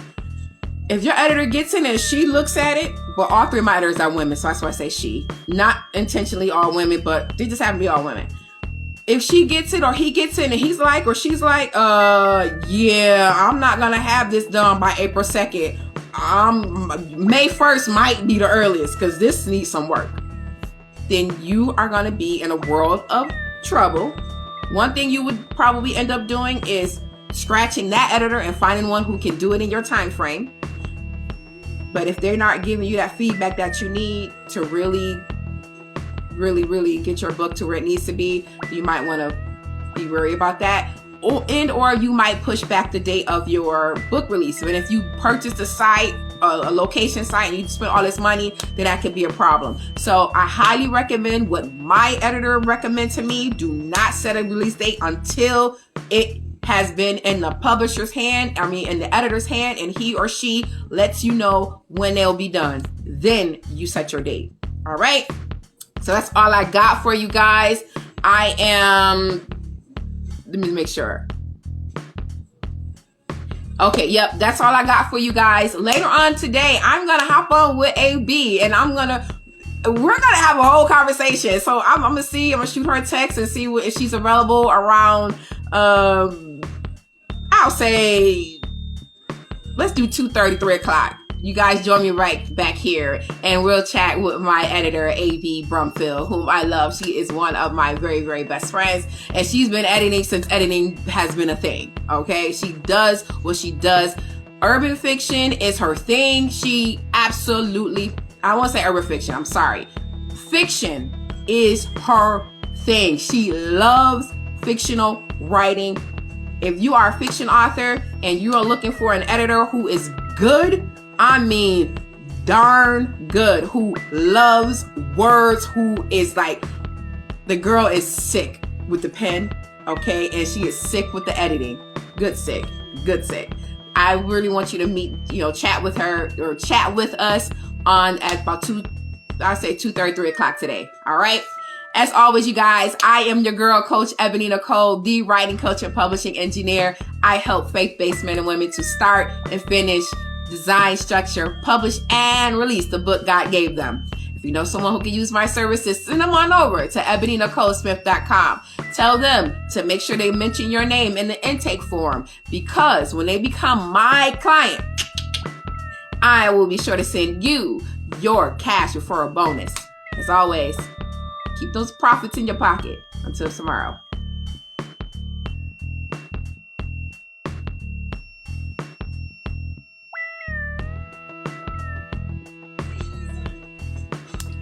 If your editor gets in and she looks at it, well, all three of my editors are women, so that's why I say she. Not intentionally all women, but they just happen to be all women. If she gets it or he gets it and he's like, or she's like, yeah, I'm not gonna have this done by April 2nd. May 1st might be the earliest because this needs some work. Then you are gonna be in a world of trouble. One thing you would probably end up doing is scratching that editor and finding one who can do it in your time frame. But if they're not giving you that feedback that you need to really get your book to where it needs to be, you might want to be worried about that. Or you might push back the date of your book release. And if you purchased a site, a location site, and you spent all this money, then that could be a problem. So I highly recommend what my editor recommends to me. Do not set a release date until it has been in the publisher's hand, in the editor's hand, and he or she lets you know when they'll be done. Then you set your date. All right? So that's all I got for you guys. Let me make sure. Okay, yep, that's all I got for you guys. Later on today, I'm going to hop on with AB, and we're going to have a whole conversation. So I'm going to shoot her a text and see if she's available around, I'll say, let's do 2:30, 3 o'clock. You guys join me right back here, and we'll chat with my editor, A.B. Brumfield, whom I love. She is one of my very, very best friends, and she's been editing since editing has been a thing, okay? She does what she does. Urban fiction is her thing. She absolutely, I won't say urban fiction, I'm sorry. Fiction is her thing. She loves fictional writing. If you are a fiction author and you are looking for an editor who is good, darn good, who loves words, who is like, the girl is sick with the pen, okay? And she is sick with the editing. Good sick. I really want you to chat with her or chat with us at about 2:30, 3 o'clock today. All right? As always, you guys, I am your girl, Coach Ebony Nicole, the writing coach and publishing engineer. I help faith-based men and women to start and finish, design, structure, publish, and release the book God gave them. If you know someone who can use my services, send them on over to ebonynicolesmith.com. Tell them to make sure they mention your name in the intake form, because when they become my client, I will be sure to send you your cash referral bonus. As always, keep those profits in your pocket. Until tomorrow.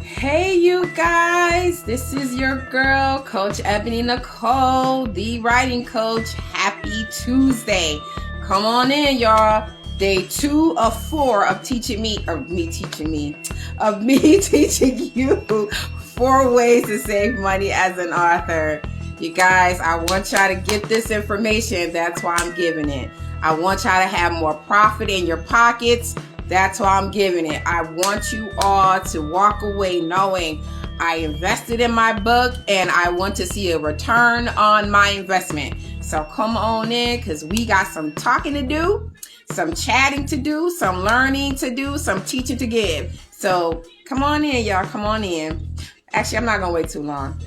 Hey, you guys, this is your girl, Coach Ebony Nicole, the writing coach. Happy Tuesday. Come on in, y'all. Day 2 of 4 of teaching you 4 ways to save money as an author. You guys, I want y'all to get this information. That's why I'm giving it. I want y'all to have more profit in your pockets. That's why I'm giving it. I want you all to walk away knowing I invested in my book and I want to see a return on my investment. So come on in, because we got some talking to do, some chatting to do, some learning to do, some teaching to give. So come on in, y'all. Come on in. Actually, I'm not going to wait too long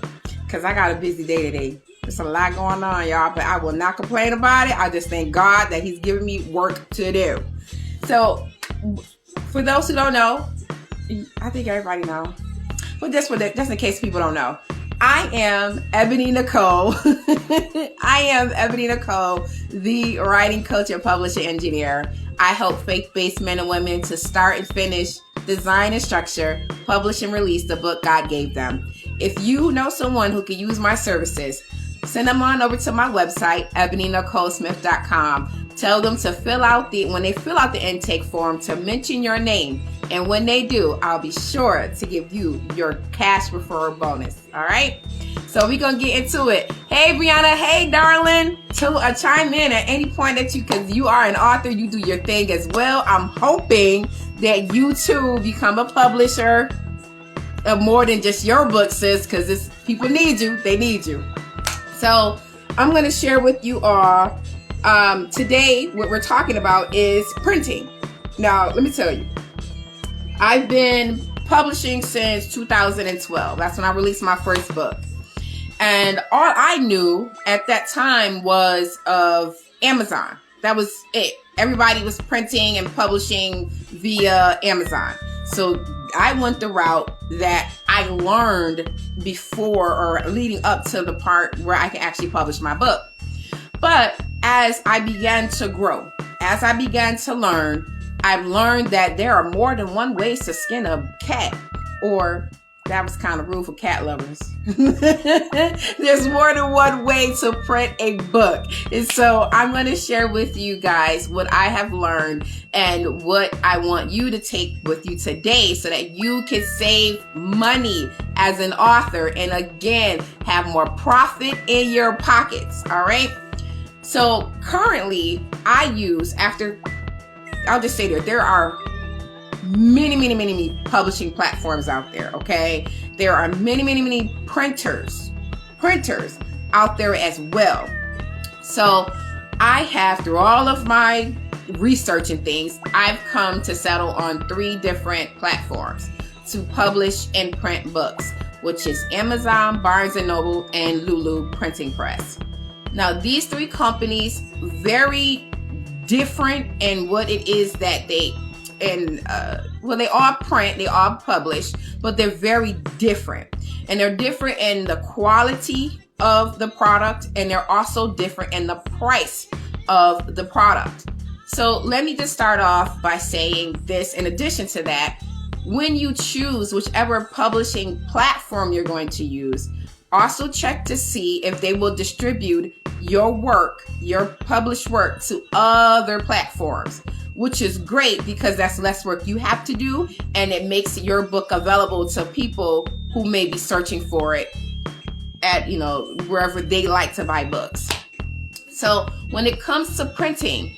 because I got a busy day today. There's a lot going on, y'all, but I will not complain about it. I just thank God that he's giving me work to do. So for those who don't know, I think everybody know, but just in case people don't know, I am Ebony Nicole. I am Ebony Nicole, the writing coach and publishing engineer. I help faith-based men and women to start and finish, design and structure, publish and release the book God gave them. If you know someone who could use my services, send them on over to my website, ebonynicolesmith.com. Tell them to when they fill out the intake form, to mention your name. And when they do, I'll be sure to give you your cash referral bonus. All right? So we're going to get into it. Hey, Brianna. Hey, darling. Chime in at any point that because you are an author, you do your thing as well. I'm hoping that you too become a publisher of more than just your book, sis, because people need you. They need you. So I'm going to share with you all today what we're talking about is printing. Now, let me tell you, I've been publishing since 2012. That's when I released my first book. And all I knew at that time was of Amazon. That was it. Everybody was printing and publishing via Amazon. So I went the route that I learned before or leading up to the part where I can actually publish my book. But as I began to grow, as I began to learn, I've learned that there are more than one ways to skin a cat, or that was kind of rude for cat lovers. There's more than one way to print a book. And so I'm going to share with you guys what I have learned and what I want you to take with you today so that you can save money as an author and again, have more profit in your pockets. All right. So currently I'll just say there are many publishing platforms out there, okay? There are many printers out there as well. So I have, through all of my research and things, I've come to settle on 3 different platforms to publish and print books, which is Amazon, Barnes & Noble, and Lulu Printing Press. Now, these 3 companies, very different in what it is that they all print, they all publish, but they're very different. And they're different in the quality of the product, and they're also different in the price of the product. So let me just start off by saying this. In addition to that, when you choose whichever publishing platform you're going to use, also check to see if they will distribute your work, your published work, to other platforms, which is great because that's less work you have to do, and it makes your book available to people who may be searching for it at, wherever they like to buy books. So when it comes to printing,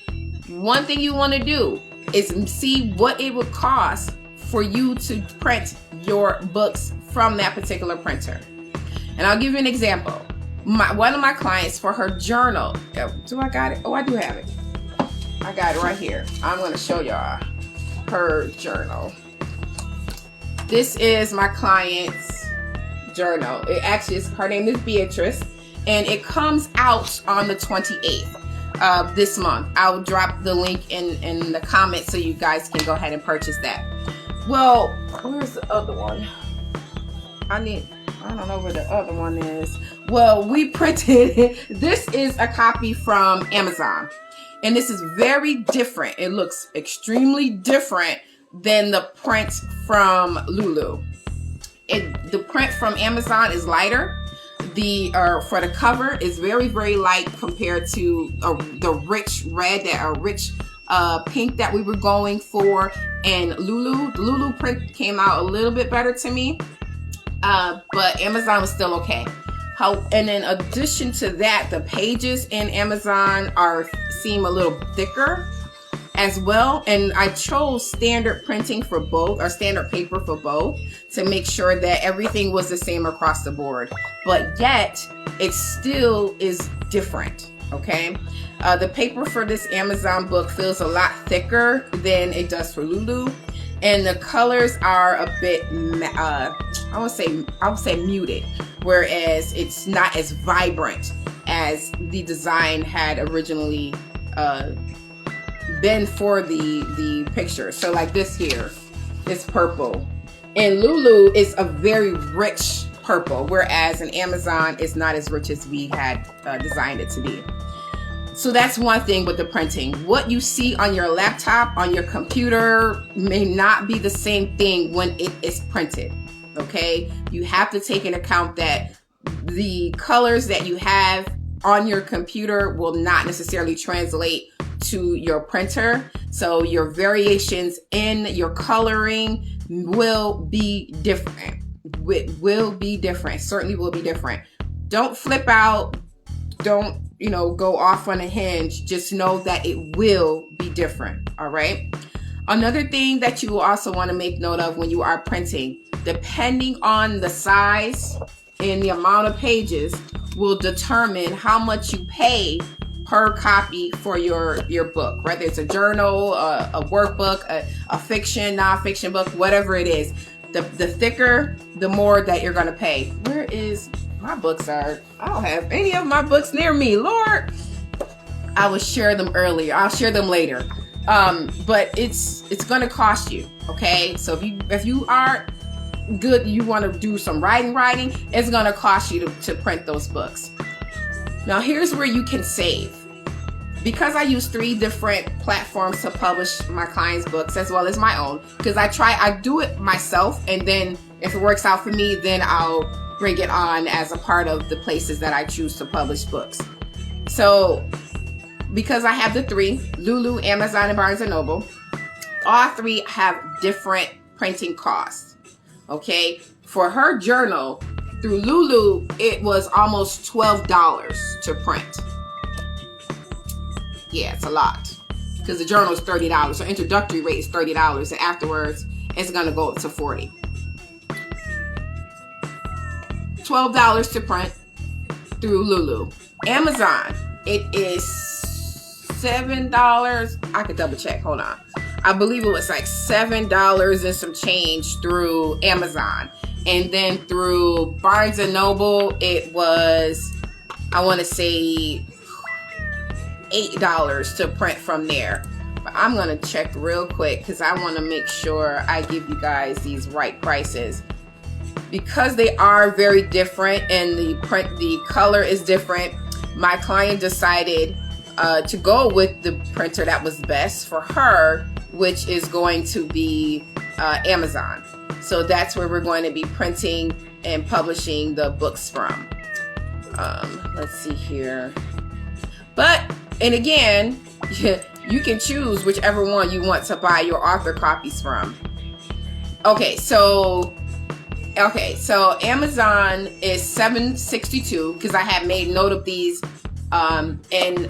one thing you want to do is see what it would cost for you to print your books from that particular printer. And I'll give you an example. One of my clients, for her journal, do I got it? Oh, I do have it. I got it right here. I'm going to show y'all her journal. This is my client's journal. It actually is, her name is Beatrice, and it comes out on the 28th of this month. I'll drop the link in the comments so you guys can go ahead and purchase that. Well, where's the other one? I don't know where the other one is. Well, we printed, this is a copy from Amazon. And this is very different. It looks extremely different than the print from Lulu. The print from Amazon is lighter. For the cover is very light compared to the rich red, rich pink that we were going for. And Lulu, the Lulu print came out a little bit better to me. But Amazon was still okay. And in addition to that, the pages in Amazon seem a little thicker as well. And I chose standard printing for both, or standard paper for both, to make sure that everything was the same across the board. But yet, it still is different, okay? The paper for this Amazon book feels a lot thicker than it does for Lulu. And the colors are a bit, I would say muted, whereas it's not as vibrant as the design had originally been for the picture. So like this here is purple, and Lulu is a very rich purple, whereas in Amazon, it's not as rich as we had designed it to be. So that's one thing with the printing. What you see on your laptop, on your computer, may not be the same thing when it is printed, okay? You have to take into account that the colors that you have on your computer will not necessarily translate to your printer. So your variations in your coloring will be different. It will be different, certainly will be different. Don't flip out. Don't, go off on a hinge. Just know that it will be different. All right. Another thing that you also want to make note of when you are printing, depending on the size and the amount of pages, will determine how much you pay per copy for your book, whether it's a journal, a workbook, a fiction, nonfiction book, whatever it is. The thicker, the more that you're going to pay. Where is my books are? I don't have any of my books near me. Lord, I will share them earlier. I'll share them later. But it's going to cost you. Okay. So if you are good, you want to do some writing, it's going to cost you to print those books. Now here's where you can save. Because I use 3 different platforms to publish my clients' books as well as my own, because I do it myself, and then if it works out for me, then I'll bring it on as a part of the places that I choose to publish books. So because I have the 3, Lulu, Amazon, and Barnes & Noble, all 3 have different printing costs. Okay, for her journal through Lulu, it was almost $12 to print. Yeah, it's a lot, because the journal is $30. So introductory rate is $30, and afterwards it's gonna go up to $40. $12 to print through Lulu. Amazon, it is $7. I could double check. Hold on. I believe it was like $7 and some change through Amazon. And then through Barnes & Noble, it was, I want to say, $8 to print from there. But I'm going to check real quick because I want to make sure I give you guys these right prices. Because they are very different and the color is different, my client decided to go with the printer that was best for her, which is going to be Amazon. So that's where we're going to be printing and publishing the books from. Let's see here. And again, you can choose whichever one you want to buy your author copies from. Okay, so Amazon is $7.62 because I have made note of these, and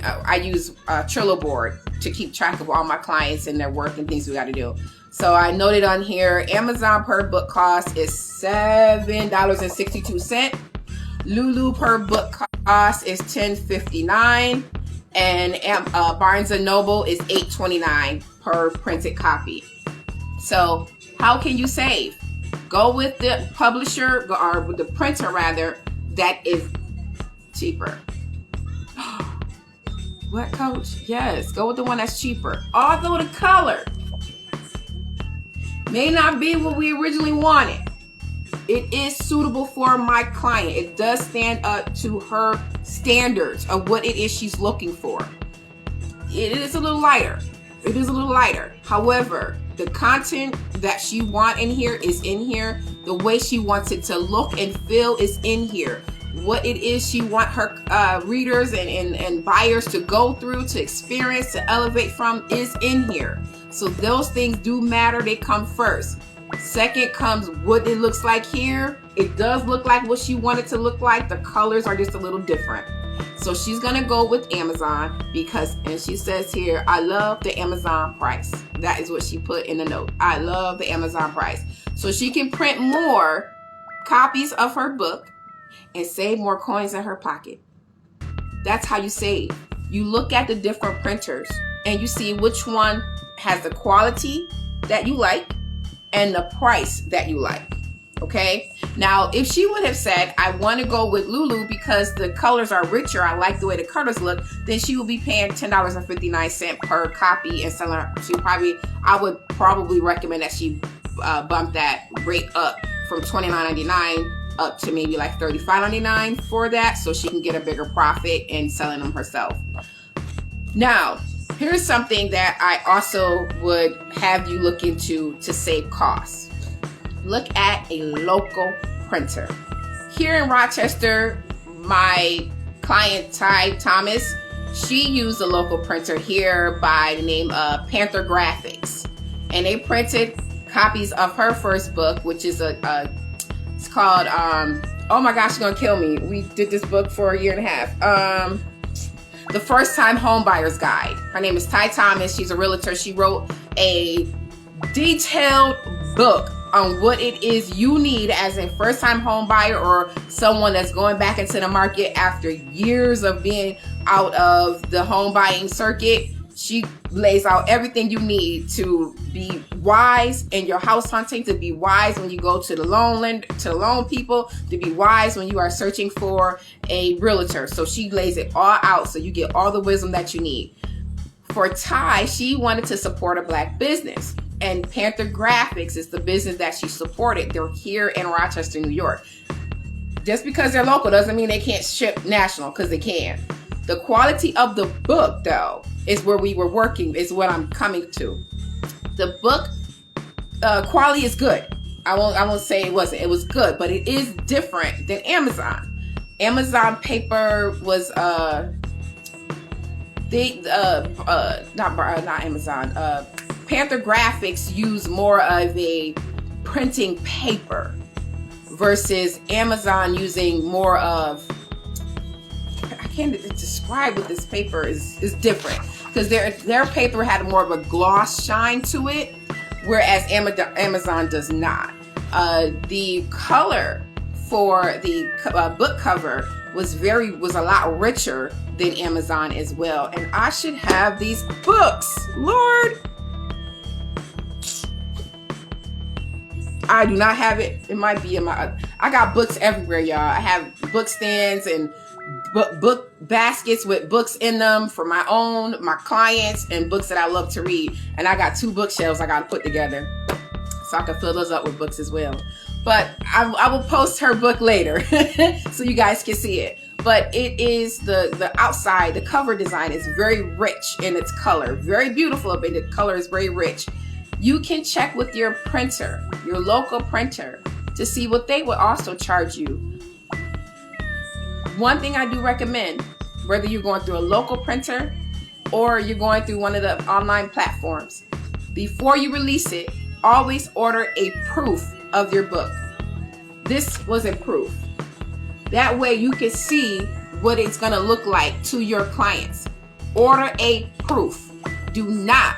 I use Trello board to keep track of all my clients and their work and things we got to do. So I noted on here, Amazon per book cost is $7.62. Lulu per book cost is $10.59, and Barnes & Noble is $8.29 per printed copy. So how can you save? Go with the publisher, or with the printer rather, that is cheaper. What, Coach? Yes, go with the one that's cheaper. Although the color may not be what we originally wanted, it is suitable for my client. It does stand up to her standards of what it is she's looking for. It is a little lighter. However, the content that she wants in here is in here. The way she wants it to look and feel is in here. What it is she wants her readers and buyers to go through, to experience, to elevate from is in here. So those things do matter. They come first. Second comes what it looks like here. It does look like what she wanted to look like. The colors are just a little different. So she's going to go with Amazon because, and she says here, I love the Amazon price. That is what she put in the note. I love the Amazon price. So she can print more copies of her book and save more coins in her pocket. That's how you save. You look at the different printers and you see which one has the quality that you like and the price that you like. Okay. Now, if she would have said, I want to go with Lulu because the colors are richer, I like the way the colors look, then she will be paying $10.59 per copy and selling her. I would probably recommend that she bump that rate up from $29.99 up to maybe like $35.99 for that, so she can get a bigger profit in selling them herself. Now, here's something that I also would have you look into to save costs. Look at a local printer. Here in Rochester, my client Ty Thomas, she used a local printer here by the name of Panther Graphics, and they printed copies of her first book, which is it's called oh my gosh, you're gonna kill me. We did this book for a year and a half. The First Time Home Buyer's Guide. Her name is Ty Thomas. She's a realtor. She wrote a detailed book on what it is you need as a first-time home buyer or someone that's going back into the market after years of being out of the home buying circuit. She lays out everything you need to be wise in your house hunting, to be wise when you go to the loan people, to be wise when you are searching for a realtor. So she lays it all out so you get all the wisdom that you need. For Ty, she wanted to support a Black business, and Panther Graphics is the business that she supported. They're here in Rochester, New York. Just because they're local doesn't mean they can't ship national, because they can. The quality of the book, though, is where we were working, is what I'm coming to. The book quality is good. I won't say it wasn't. It was good, but it is different than Amazon. Amazon paper was not Amazon. Panther Graphics use more of a printing paper versus Amazon using more of, I can't describe what this paper is different, because their paper had more of a gloss shine to it, whereas Amazon does not. The color for the book cover was a lot richer than Amazon as well. And I should have these books, Lord. I do not have it. It might be in my, I got books everywhere, y'all. I have book stands and book baskets with books in them for my clients, and books that I love to read. And I got 2 bookshelves I got to put together so I can fill those up with books as well. But I will post her book later so you guys can see it. But it is the outside, the cover design is very rich in its color, very beautiful, but the color is very rich. You can check with your printer, your local printer, to see what they would also charge you. One thing I do recommend, whether you're going through a local printer or you're going through one of the online platforms, before you release it, always order a proof of your book. This was a proof. That way you can see what it's going to look like to your clients. Order a proof. Do not,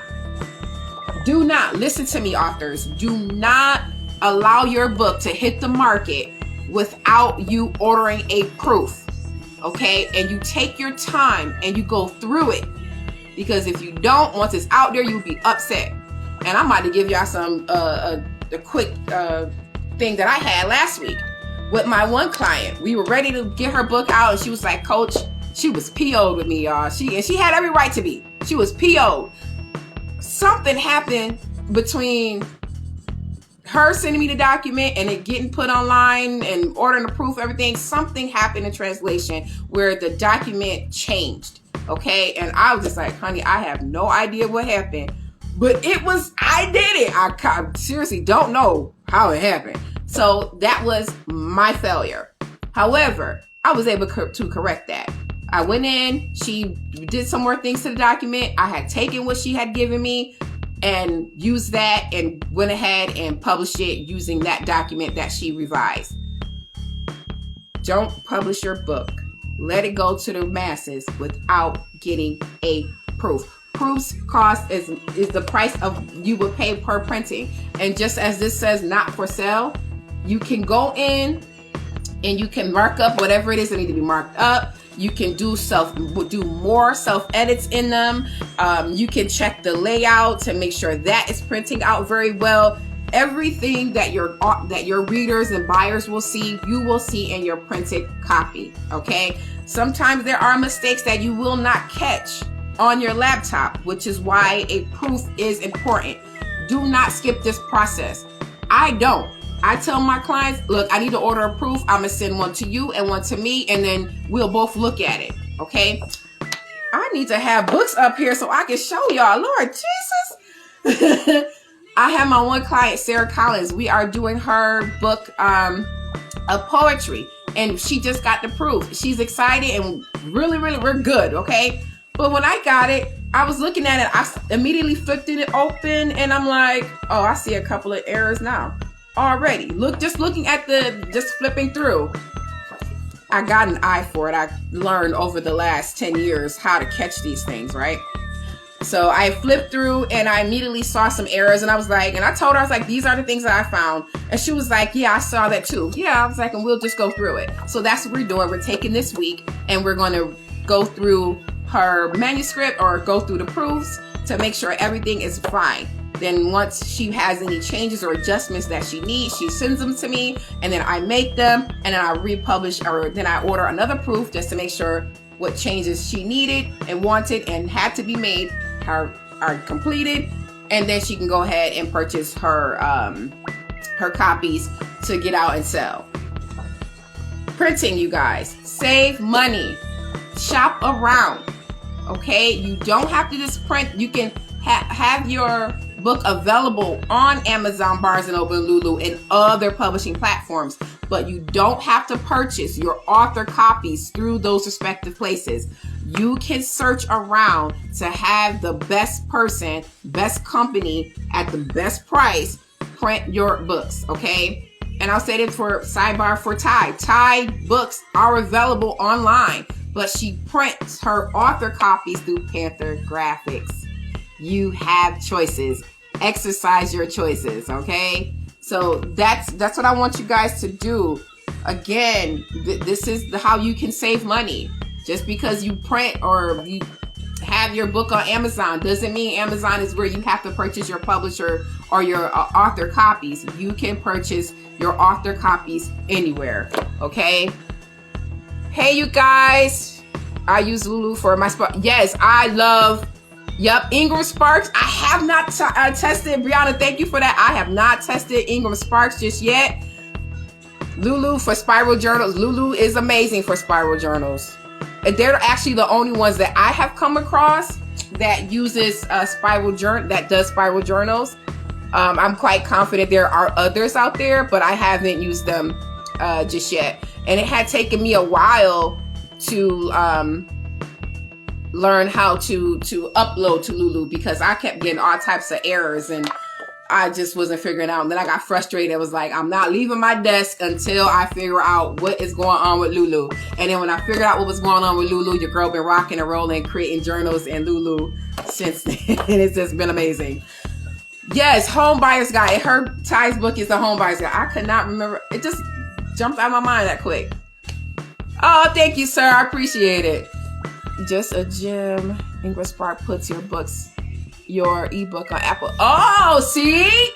listen to me, authors, do not allow your book to hit the market without you ordering a proof, okay? And you take your time and you go through it, because if you don't, once it's out there, you'll be upset. And I'm about to give y'all some a quick thing that I had last week with my one client. We were ready to get her book out, and she was like, Coach, she was PO'd with me, y'all. She had every right to be. She was PO'd. Something happened between her sending me the document and it getting put online and ordering the proof, everything. Something happened in translation where the document changed, okay? And I was just like, honey, I have no idea what happened, but I did it. I seriously don't know how it happened. So that was my failure. However, I was able to correct that. I went in, she did some more things to the document. I had taken what she had given me and used that and went ahead and published it using that document that she revised. Don't publish your book. Let it go to the masses without getting a proof. Proofs cost is the price of you would pay per printing. And just as this says not for sale, you can go in and you can mark up whatever it is that need to be marked up. You can do more self edits in them. You can check the layout to make sure that is printing out very well. Everything that your readers and buyers will see, you will see in your printed copy. Okay. Sometimes there are mistakes that you will not catch on your laptop, which is why a proof is important. Do not skip this process. I don't. I tell my clients, look, I need to order a proof. I'm going to send one to you and one to me, and then we'll both look at it. Okay? I need to have books up here so I can show y'all. Lord Jesus. I have my one client, Sarah Collins. We are doing her book of poetry, and she just got the proof. She's excited and really, we're good, okay? But when I got it, I was looking at it. I immediately flipped it open, and I'm like, oh, I see a couple of errors now already. Just looking at just flipping through. I got an eye for it. I learned over the last 10 years how to catch these things, right? So I flipped through and I immediately saw some errors, and I was like, and I told her, I was like, these are the things that I found. And she was like, yeah, I saw that too. Yeah, I was like, and we'll just go through it. So that's what we're doing. We're taking this week and we're going to go through her manuscript or go through the proofs to make sure everything is fine. Then once she has any changes or adjustments that she needs, she sends them to me, and then I make them, and then I republish, or then I order another proof just to make sure what changes she needed and wanted and had to be made are completed, and then she can go ahead and purchase her copies to get out and sell. Printing, you guys, save money, shop around. Okay, you don't have to just print. You can have your book available on Amazon, Barnes & Noble, Lulu, and other publishing platforms, but you don't have to purchase your author copies through those respective places. You can search around to have the best person, best company at the best price print your books, okay? And I'll say this for sidebar for Ty. Ty books are available online, but she prints her author copies through Panther Graphics. You have choices. Exercise your choices, okay? So that's what I want you guys to do. Again, this is how you can save money. Just because you print or you have your book on Amazon doesn't mean Amazon is where you have to purchase your publisher or your author copies. You can purchase your author copies anywhere, okay? Hey, you guys, I use Lulu for my spot. Yes, I love, Ingram Sparks. I have not tested, Brianna, thank you for that. I have not tested Ingram Sparks just yet. Lulu for spiral journals. Lulu is amazing for spiral journals. And they're actually the only ones that I have come across that uses spiral journals. I'm quite confident there are others out there, but I haven't used them just yet. And it had taken me a while to learn how to upload to Lulu because I kept getting all types of errors and I just wasn't figuring out. And then I got frustrated. I was like, I'm not leaving my desk until I figure out what is going on with Lulu. And then when I figured out what was going on with Lulu, your girl been rocking and rolling, creating journals in Lulu since then. And it's just been amazing. Yes, Home Buyer's Guide. Her Ty's book is the Home Buyer's Guide. I could not remember. It just jumped out of my mind that quick. Oh, thank you, sir. I appreciate it. Just a gem. Ingram Spark puts your ebook on Apple. Oh, see?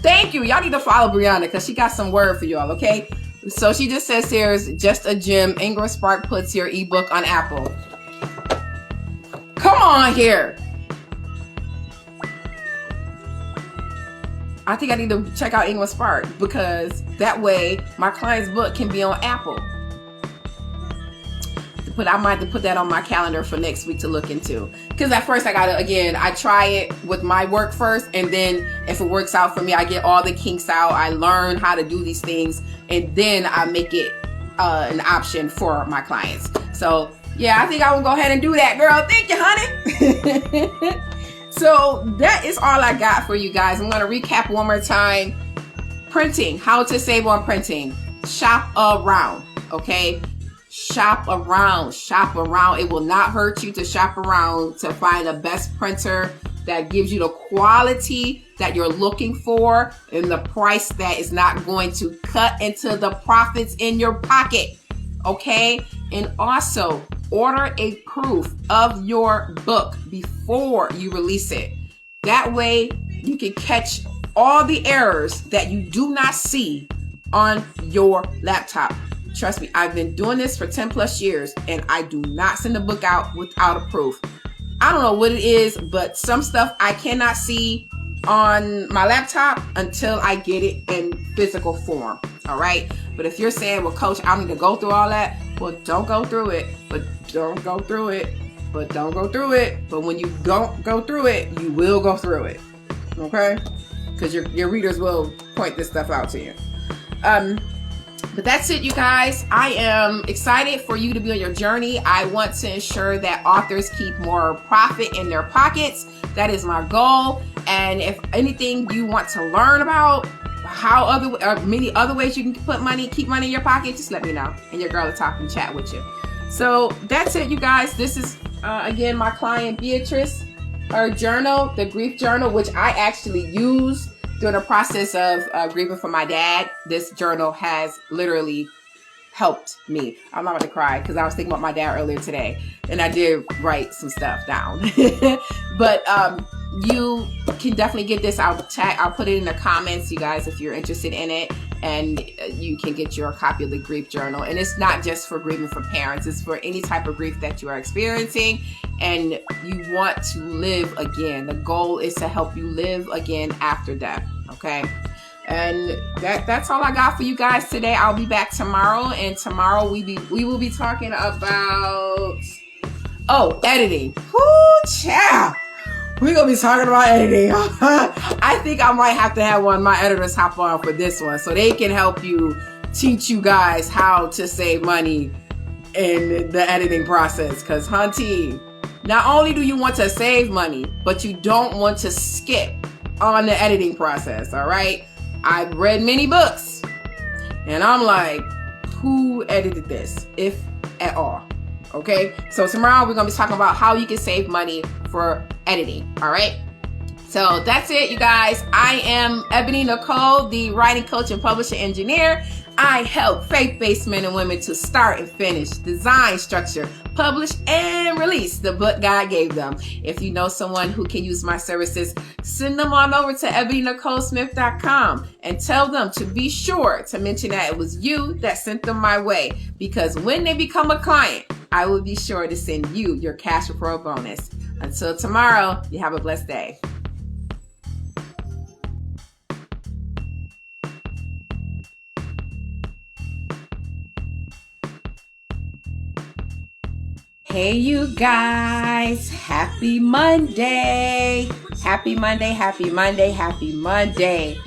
Thank you. Y'all need to follow Brianna because she got some word for y'all, okay? So she just says here's just a gem. Ingram Spark puts your ebook on Apple. Come on here. I think I need to check out Ingram Spark because that way my client's book can be on Apple. But I might have to put that on my calendar for next week to look into. Because at first I try it with my work first. And then if it works out for me, I get all the kinks out. I learn how to do these things. And then I make it an option for my clients. So yeah, I think I will go ahead and do that, girl. Thank you, honey. So that is all I got for you guys. I'm going to recap one more time. Printing, how to save on printing. Shop around, okay? Shop around. It will not hurt you to shop around to find the best printer that gives you the quality that you're looking for and the price that is not going to cut into the profits in your pocket. Okay? And also order a proof of your book before you release it. That way you can catch all the errors that you do not see on your laptop. Trust me, I've been doing this for 10 plus years and I do not send a book out without a proof. I don't know what it is, but some stuff I cannot see on my laptop until I get it in physical form. All right. But if you're saying, well, coach, I need to go through all that. Well, don't go through it, but don't go through it, but don't go through it. But when you don't go through it, you will go through it. Okay. Because your readers will point this stuff out to you. But that's it, you guys. I am excited for you to be on your journey. I want to ensure that authors keep more profit in their pockets. That is my goal. And if anything you want to learn about many other ways you can keep money in your pocket, just let me know. And your girl will talk and chat with you. So that's it, you guys. This is, again, my client Beatrice. Her journal, the grief journal, which I actually use during the process of grieving for my dad. This journal has literally helped me. I'm not about to cry because I was thinking about my dad earlier today, and I did write some stuff down. But you can definitely get this. I'll put it in the comments, you guys, if you're interested in it, and you can get your copy of the grief journal. And it's not just for grieving for parents. It's for any type of grief that you are experiencing and you want to live again. The goal is to help you live again after death. Okay. And that's all I got for you guys today. I'll be back tomorrow, and tomorrow we will be talking about editing. Whoo, child. We're gonna be talking about editing. I think I might have to have one of my editors hop on for this one so they can help you, teach you guys how to save money in the editing process. Because hunty, not only do you want to save money, but you don't want to skip on the editing process. All right. I've read many books and I'm like, who edited this, if at all? Okay. So tomorrow we're going to be talking about how you can save money for editing. All right. So that's it, you guys. I am Ebony Nicole, the writing coach and publisher engineer. I help faith-based men and women to start and finish, design, structure, publish, and release the book God gave them. If you know someone who can use my services, send them on over to ebonynicolesmith.com and tell them to be sure to mention that it was you that sent them my way. Because when they become a client, I will be sure to send you your cash referral bonus. Until tomorrow, you have a blessed day. Hey, you guys, happy Monday. Happy Monday, happy Monday, happy Monday.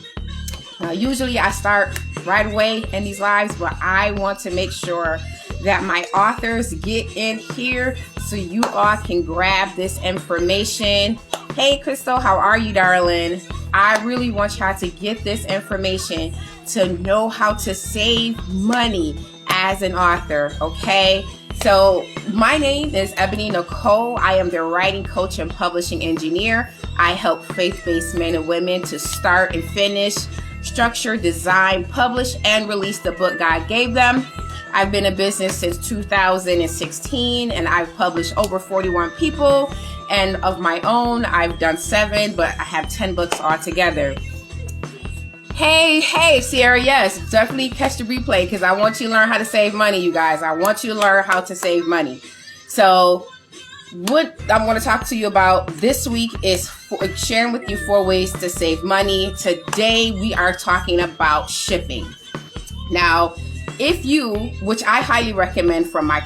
Now, usually I start right away in these lives, but I want to make sure that my authors get in here so you all can grab this information. Hey, Crystal, how are you, darling? I really want y'all to get this information to know how to save money as an author, okay? So my name is Ebony Nicole. I am the writing coach and publishing engineer. I help faith-based men and women to start and finish, structure, design, publish, and release the book God gave them. I've been in business since 2016, and I've published over 41 people. And of my own, I've done 7, but I have 10 books altogether. Hey, Sierra, yes, definitely catch the replay because I want you to learn how to save money, you guys. I want you to learn how to save money. So what I'm going to talk to you about this week is sharing with you 4 ways to save money. Today, we are talking about shipping. Now, if you, which I highly recommend for my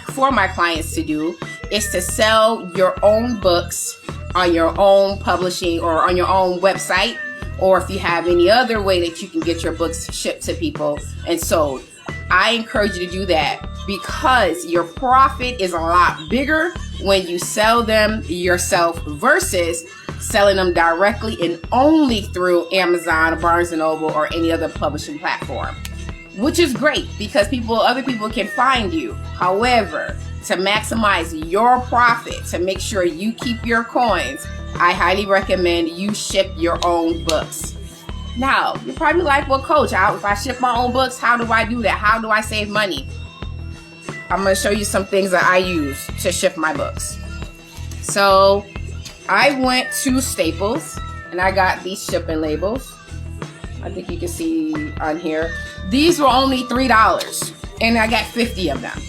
clients to do, is to sell your own books on your own publishing or on your own website, or if you have any other way that you can get your books shipped to people and sold. I encourage you to do that because your profit is a lot bigger when you sell them yourself versus selling them directly and only through Amazon, Barnes & Noble, or any other publishing platform, which is great because other people can find you. However, to maximize your profit, to make sure you keep your coins, I highly recommend you ship your own books. Now, you're probably like, well, coach, if I ship my own books, how do I do that? How do I save money? I'm going to show you some things that I use to ship my books. So I went to Staples and I got these shipping labels. I think you can see on here. These were only $3 and I got 50 of them.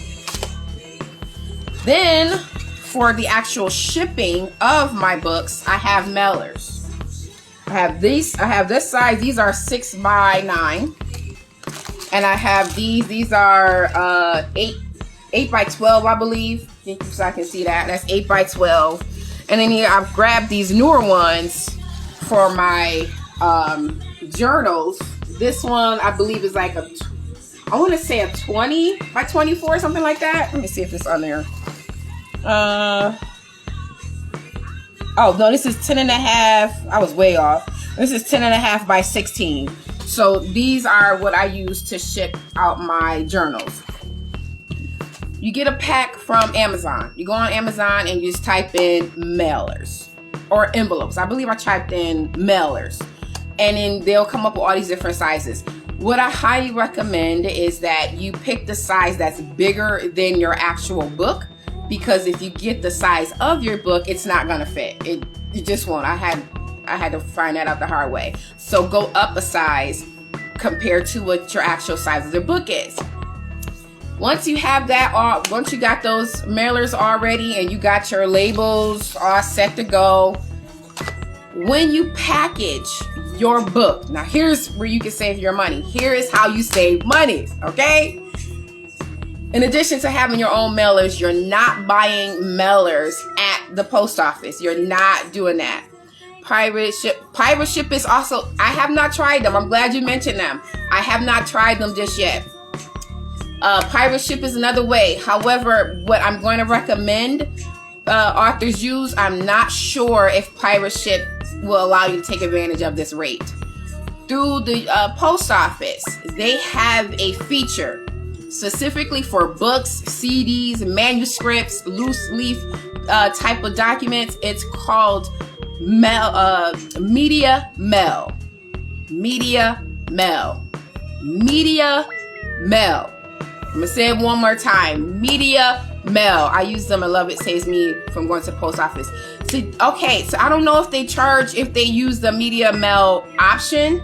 Then for the actual shipping of my books, I have mailers. I have these. I have this size. These are 6x9, and I have these. These are 8x12, I believe. So I can see that. That's 8x12. And then here I've grabbed these newer ones for my journals. This one I believe is like I want to say a 20x24, something like that. Let me see if it's on there. Oh no, this is 10 and a half. I was way off. This is 10 and a half by 16. So these are what I use to ship out my journals. You get a pack from Amazon. You go on Amazon and you just type in mailers or envelopes. I believe I typed in mailers, and then they'll come up with all these different sizes. What I highly recommend is that you pick the size that's bigger than your actual book, because if you get the size of your book, it's not gonna fit. It just won't. I had to find that out the hard way. So go up a size compared to what your actual size of the book is. Once you have that, once you got those mailers already and you got your labels all set to go, when you package your book, now here's where you can save your money. Here is how you save money, okay? In addition to having your own mailers, you're not buying mailers at the post office. You're not doing that. Pirate ship is also, I have not tried them. I'm glad you mentioned them. I have not tried them just yet. Pirate ship is another way. However, what I'm going to recommend authors use, I'm not sure if pirate ship will allow you to take advantage of this rate. Through the post office, they have a feature specifically for books, CDs, manuscripts, loose leaf type of documents. It's called Media Mail. Media Mail. Media Mail. I'm gonna say it one more time. Media Mail. I use them. I love it. Saves me from going to the post office. So I don't know if they charge if they use the Media Mail option.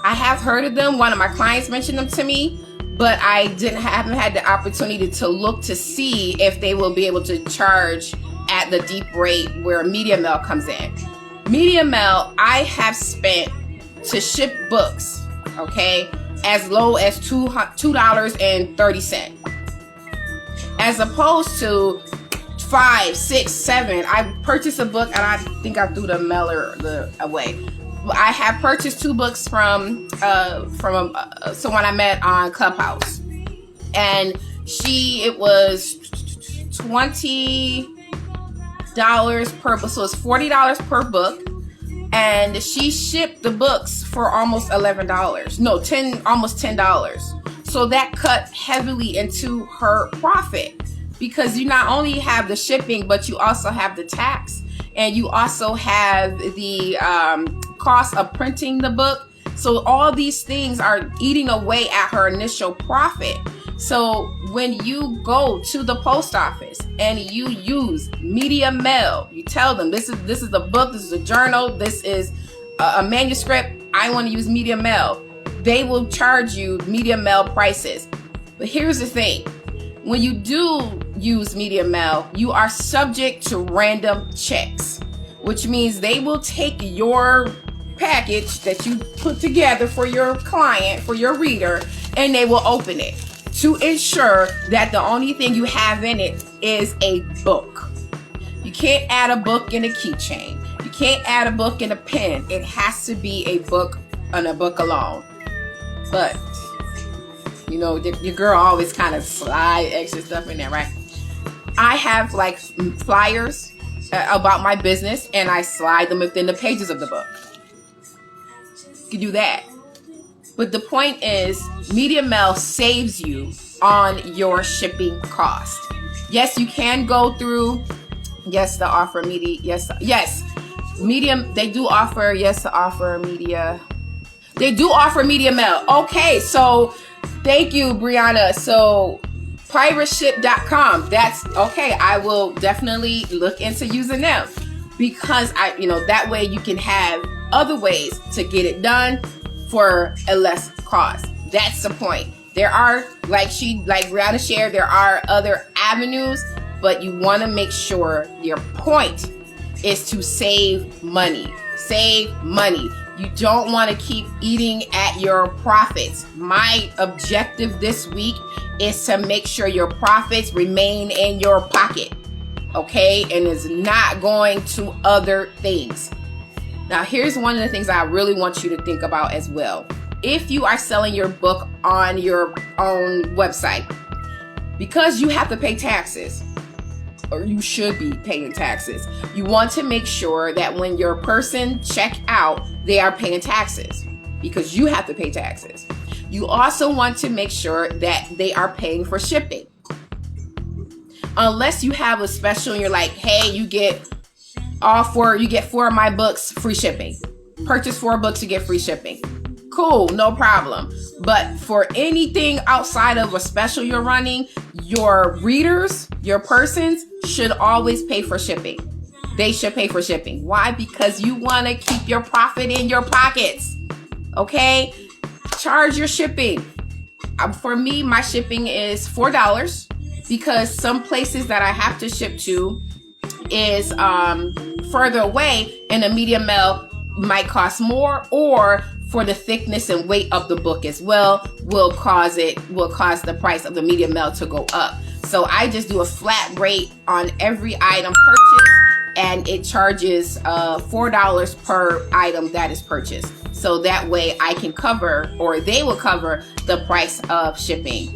I have heard of them. One of my clients mentioned them to me, but I haven't had the opportunity to look to see if they will be able to charge at the deep rate where Media Mail comes in. Media Mail, I have spent to ship books, okay, as low as $2.30, as opposed to $5, $6, $7. I purchased a book and I think I threw the mailer away. I have purchased 2 books from someone I met on Clubhouse, and it was $20 per book, so it's $40 per book. And she shipped the books for almost $11. No, almost $10. So that cut heavily into her profit, because you not only have the shipping, but you also have the tax, and you also have the cost of printing the book. So all these things are eating away at her initial profit. So when you go to the post office and you use Media Mail, you tell them this is the book, this is a journal, this is a manuscript, I want to use Media Mail. They will charge you Media Mail prices. But here's the thing. When you do use Media Mail, you are subject to random checks, which means they will take your package that you put together for your client, for your reader, and they will open it to ensure that the only thing you have in it is a book. You can't add a book in a keychain. You can't add a book in a pen. It has to be a book and a book alone. But, you know, your girl always kind of slide extra stuff in there, right? I have like flyers about my business, and I slide them within the pages of the book. You can do that. But the point is, Media Mail saves you on your shipping cost. Yes, you can go through, yes, the offer media, yes, Medium, they do offer, yes, the offer media. They do offer Media Mail. Okay, so thank you, Brianna. So pirateship.com, that's okay. I will definitely look into using them, because that way you can have other ways to get it done for a less cost. That's the point. There are, like Brianna shared, there are other avenues, but you want to make sure your point is to save money. Save money. You don't want to keep eating at your profits. My objective this week is to make sure your profits remain in your pocket, okay? And is not going to other things. Now, here's one of the things I really want you to think about as well. If you are selling your book on your own website, because you have to pay taxes, or you should be paying taxes, you want to make sure that when your person check out, they are paying taxes because you have to pay taxes. You also want to make sure that they are paying for shipping. Unless you have a special and you're like, hey, you get 4 of my books free shipping. Purchase 4 books, you get free shipping. Cool, no problem. But for anything outside of a special you're running, your readers, your persons should always pay for shipping. They should pay for shipping. Why? Because you want to keep your profit in your pockets. Okay? Charge your shipping. For me, my shipping is $4 because some places that I have to ship to is further away, and a medium mail might cost more, or for the thickness and weight of the book as well will cause the price of the medium mail to go up. So I just do a flat rate on every item purchased, and it charges $4 per item that is purchased. So that way I can cover, or they will cover, the price of shipping.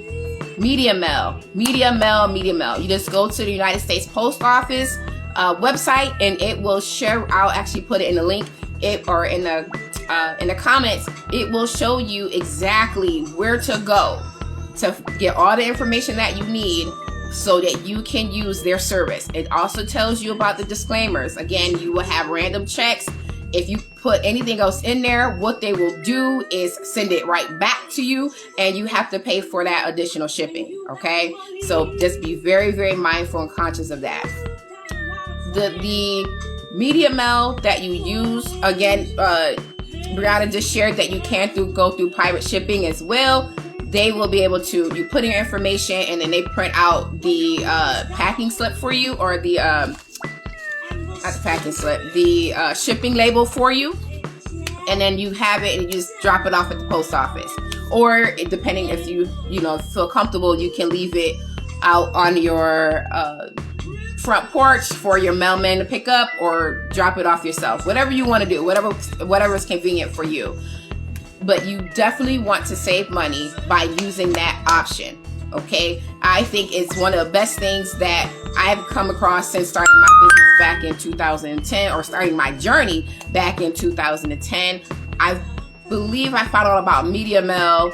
Medium mail. You just go to the United States Post Office website, and it will share. I'll actually put it in the link, or in the comments. It will show you exactly where to go to get all the information that you need so that you can use their service. It also tells you about the disclaimers. Again, you will have random checks. If you put anything else in there, what they will do is send it right back to you, and you have to pay for that additional shipping. Okay, so just be very, very mindful and conscious of that. The media mail that you use, again, Brianna just shared that you can go through private shipping as well. They will be able to, you put in your information, and then they print out the packing slip for you, or the not the packing slip, the shipping label for you, and then you have it and you just drop it off at the post office. Or depending if you feel comfortable, you can leave it out on your front porch for your mailman to pick up, or drop it off yourself. Whatever you want to do, whatever is convenient for you. But you definitely want to save money by using that option. Okay, I think it's one of the best things that I've come across since starting my business back in 2010, or starting my journey back in 2010. I believe I found out about media mail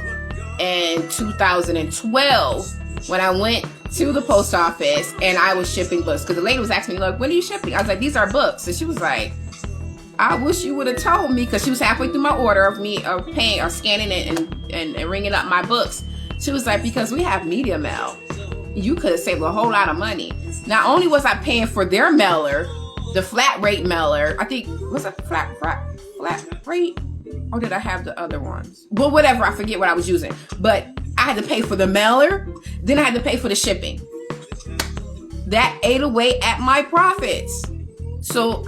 in 2012 when I went to the post office and I was shipping books, because the lady was asking me, like, when are you shipping? I was like, these are books. And she was like, I wish you would have told me, because she was halfway through my order of me paying or scanning it and ringing up my books. She was like, because we have media mail, you could have saved a whole lot of money. Not only was I paying for their mailer, the flat rate mailer, I think, was it flat rate? Or did I have the other ones? Well, whatever, I forget what I was using. But I had to pay for the mailer, then I had to pay for the shipping. That ate away at my profits. So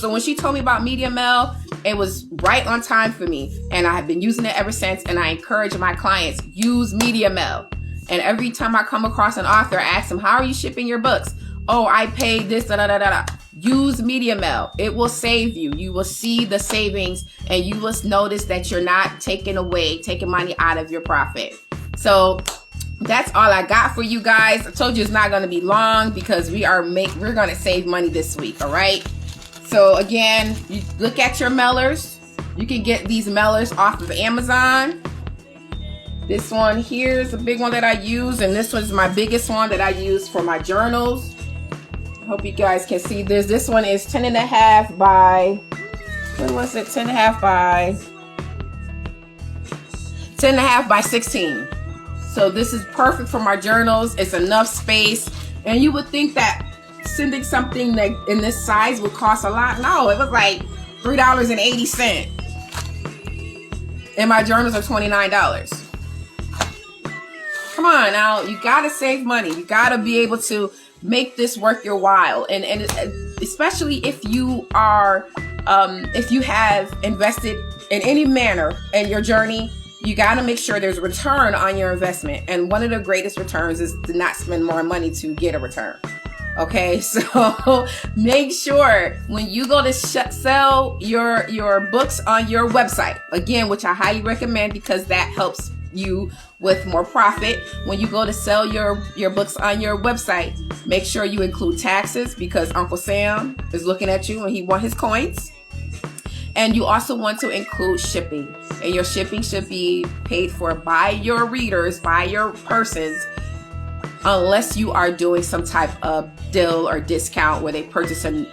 when she told me about media mail, it was right on time for me, and I have been using it ever since. And I encourage my clients, use media mail. And every time I come across an author, I ask them, how are you shipping your books? Oh, I paid this, da da da da. Use media mail. It will save you. You will see the savings, and you will notice that you're not taking money out of your profit. So that's all I got for you guys. I told you it's not going to be long, because we're going to save money this week. All right. So again, you look at your mailers. You can get these mailers off of Amazon. This one here is a big one that I use, and this one's my biggest one that I use for my journals. I hope you guys can see this. This one is 10.5 by, what was it? 10.5 by 16. So this is perfect for my journals. It's enough space. And you would think that sending something that in this size would cost a lot. No, it was like $3.80. And my journals are $29. Come on now, you gotta save money. You gotta be able to make this worth your while. And especially if you are if you have invested in any manner in your journey, you got to make sure there's a return on your investment. And one of the greatest returns is to not spend more money to get a return. Okay, so make sure when you go to sell your books on your website, again, which I highly recommend because that helps you with more profit. When you go to sell your books on your website, make sure you include taxes because Uncle Sam is looking at you and he wants his coins. And you also want to include shipping. And your shipping should be paid for by your readers, by your persons, unless you are doing some type of deal or discount where they purchase a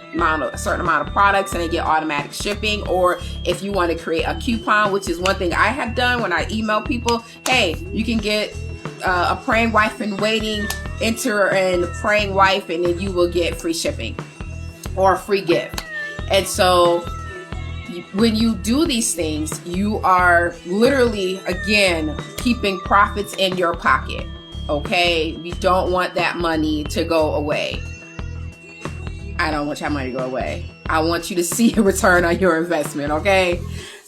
certain amount of products and they get automatic shipping, or if you want to create a coupon, which is one thing I have done when I email people. Hey, you can get a praying wife in waiting, enter in praying wife, and then you will get free shipping or a free gift. And so when you do these things, you are literally, again, keeping profits in your pocket. Okay, we don't want that money to go away. I don't want your money to go away. I want you to see a return on your investment, okay?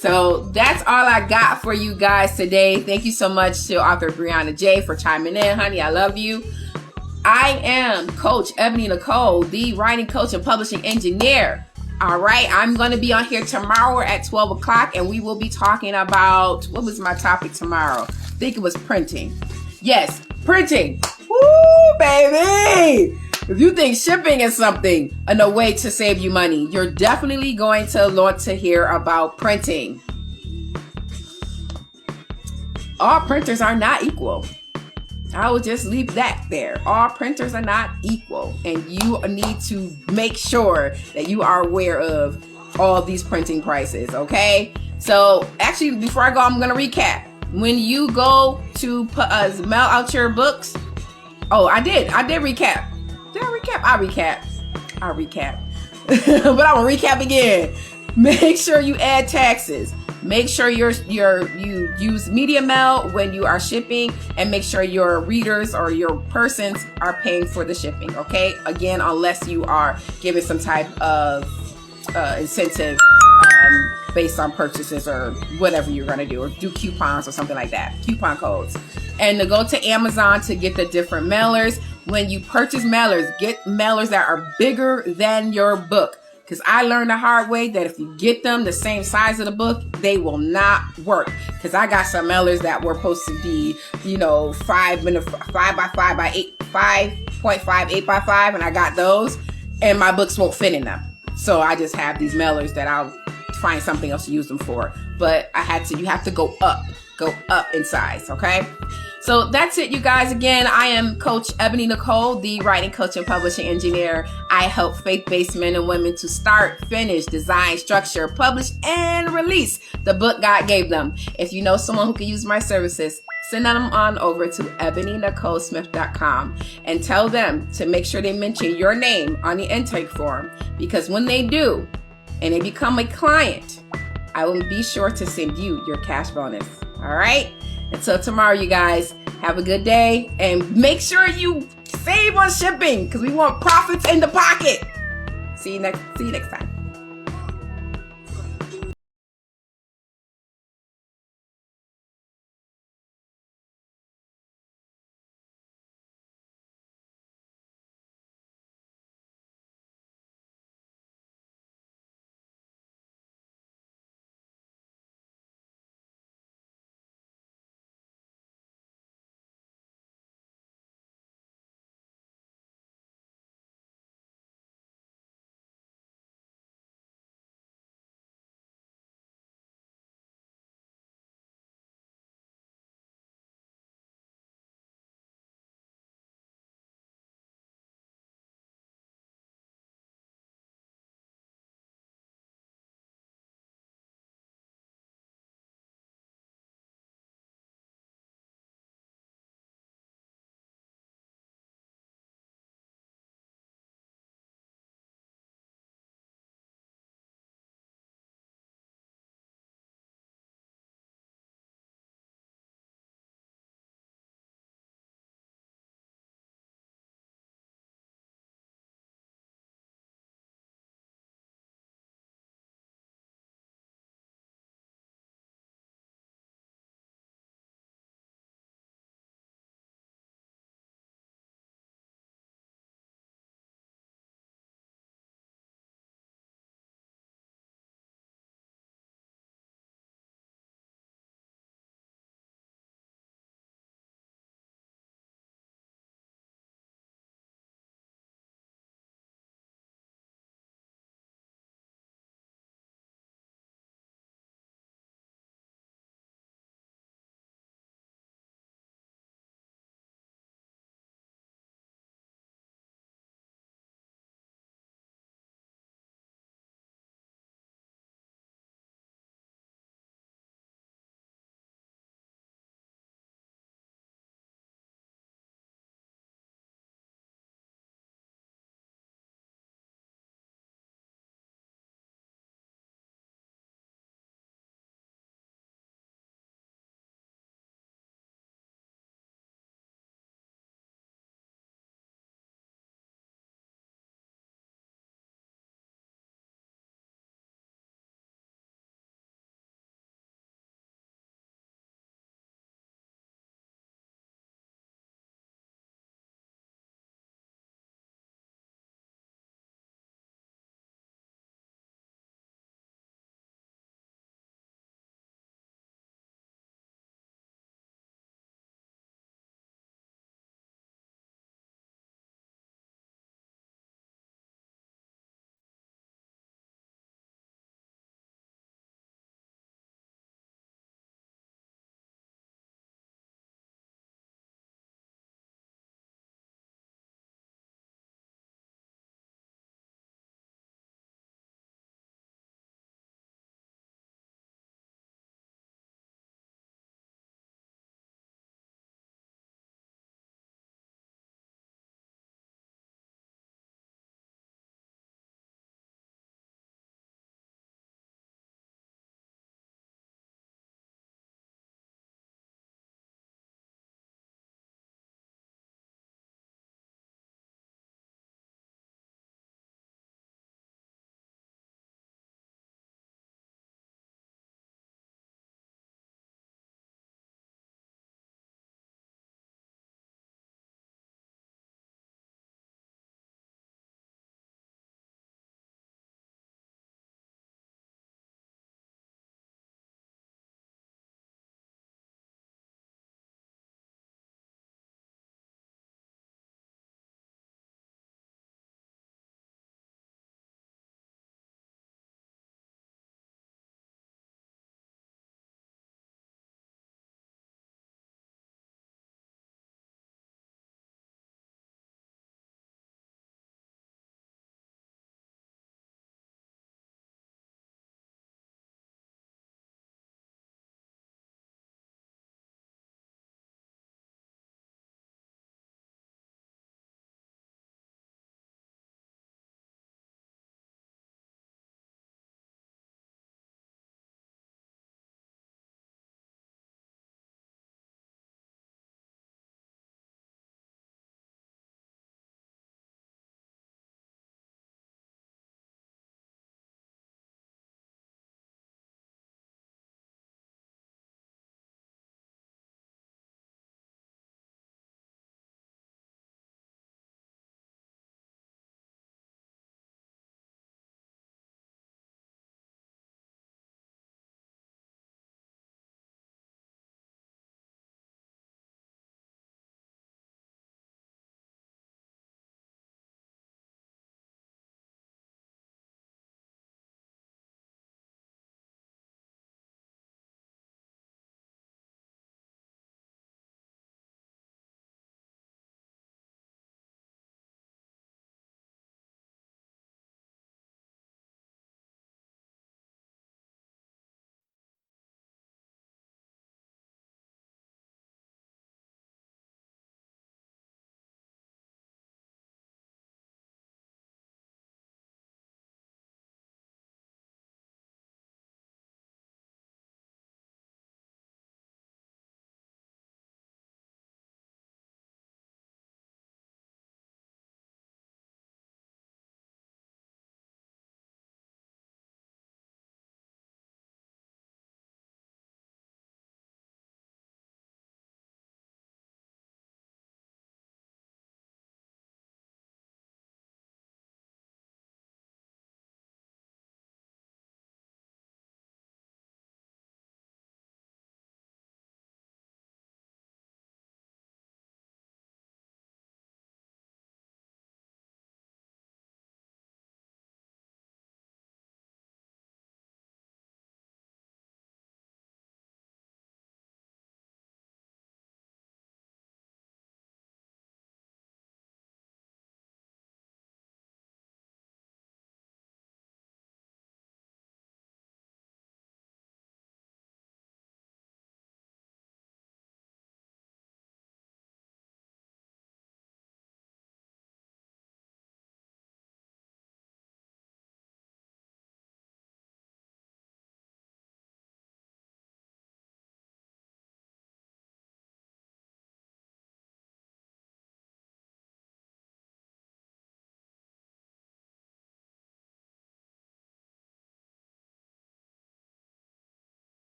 So that's all I got for you guys today. Thank you so much to author Brianna J for chiming in, honey. I love you. I am Coach Ebony Nicole, the writing coach and publishing engineer. All right, I'm going to be on here tomorrow at 12 o'clock, and we will be talking about, what was my topic tomorrow? I think it was printing. Yes, printing. Woo, baby! If you think shipping is something and a way to save you money, you're definitely going to want to hear about printing. All printers are not equal. I will just leave that there. All printers are not equal, and you need to make sure that you are aware of all these printing prices, okay? So actually, before I go, I'm going to recap. When you go to mail out your books, I did recap. Did I recap? I'll recap. But I'm going to recap again. Make sure you add taxes. Make sure you use media mail when you are shipping, and make sure your readers or your persons are paying for the shipping, okay? Again, unless you are giving some type of incentive based on purchases or whatever you're going to do, or do coupons or something like that, coupon codes. And to go to Amazon to get the different mailers. When you purchase mailers, get mailers that are bigger than your book. Because I learned the hard way that if you get them the same size of the book, they will not work. Because I got some mailers that were supposed to be, 5 by 5 by 8, 5.5, 8 by 5, and I got those, and my books won't fit in them. So I just have these mailers that I'll find something else to use them for. But you have to go up in size, okay? So that's it, you guys. Again, I am Coach Ebony Nicole, the writing coach and publishing engineer. I help faith-based men and women to start, finish, design, structure, publish, and release the book God gave them. If you know someone who can use my services, send them on over to ebonynicolesmith.com and tell them to make sure they mention your name on the intake form, because when they do and they become a client, I will be sure to send you your cash bonus. All right? Until tomorrow, you guys, have a good day, and make sure you save on shipping because we want profits in the pocket. See you next time.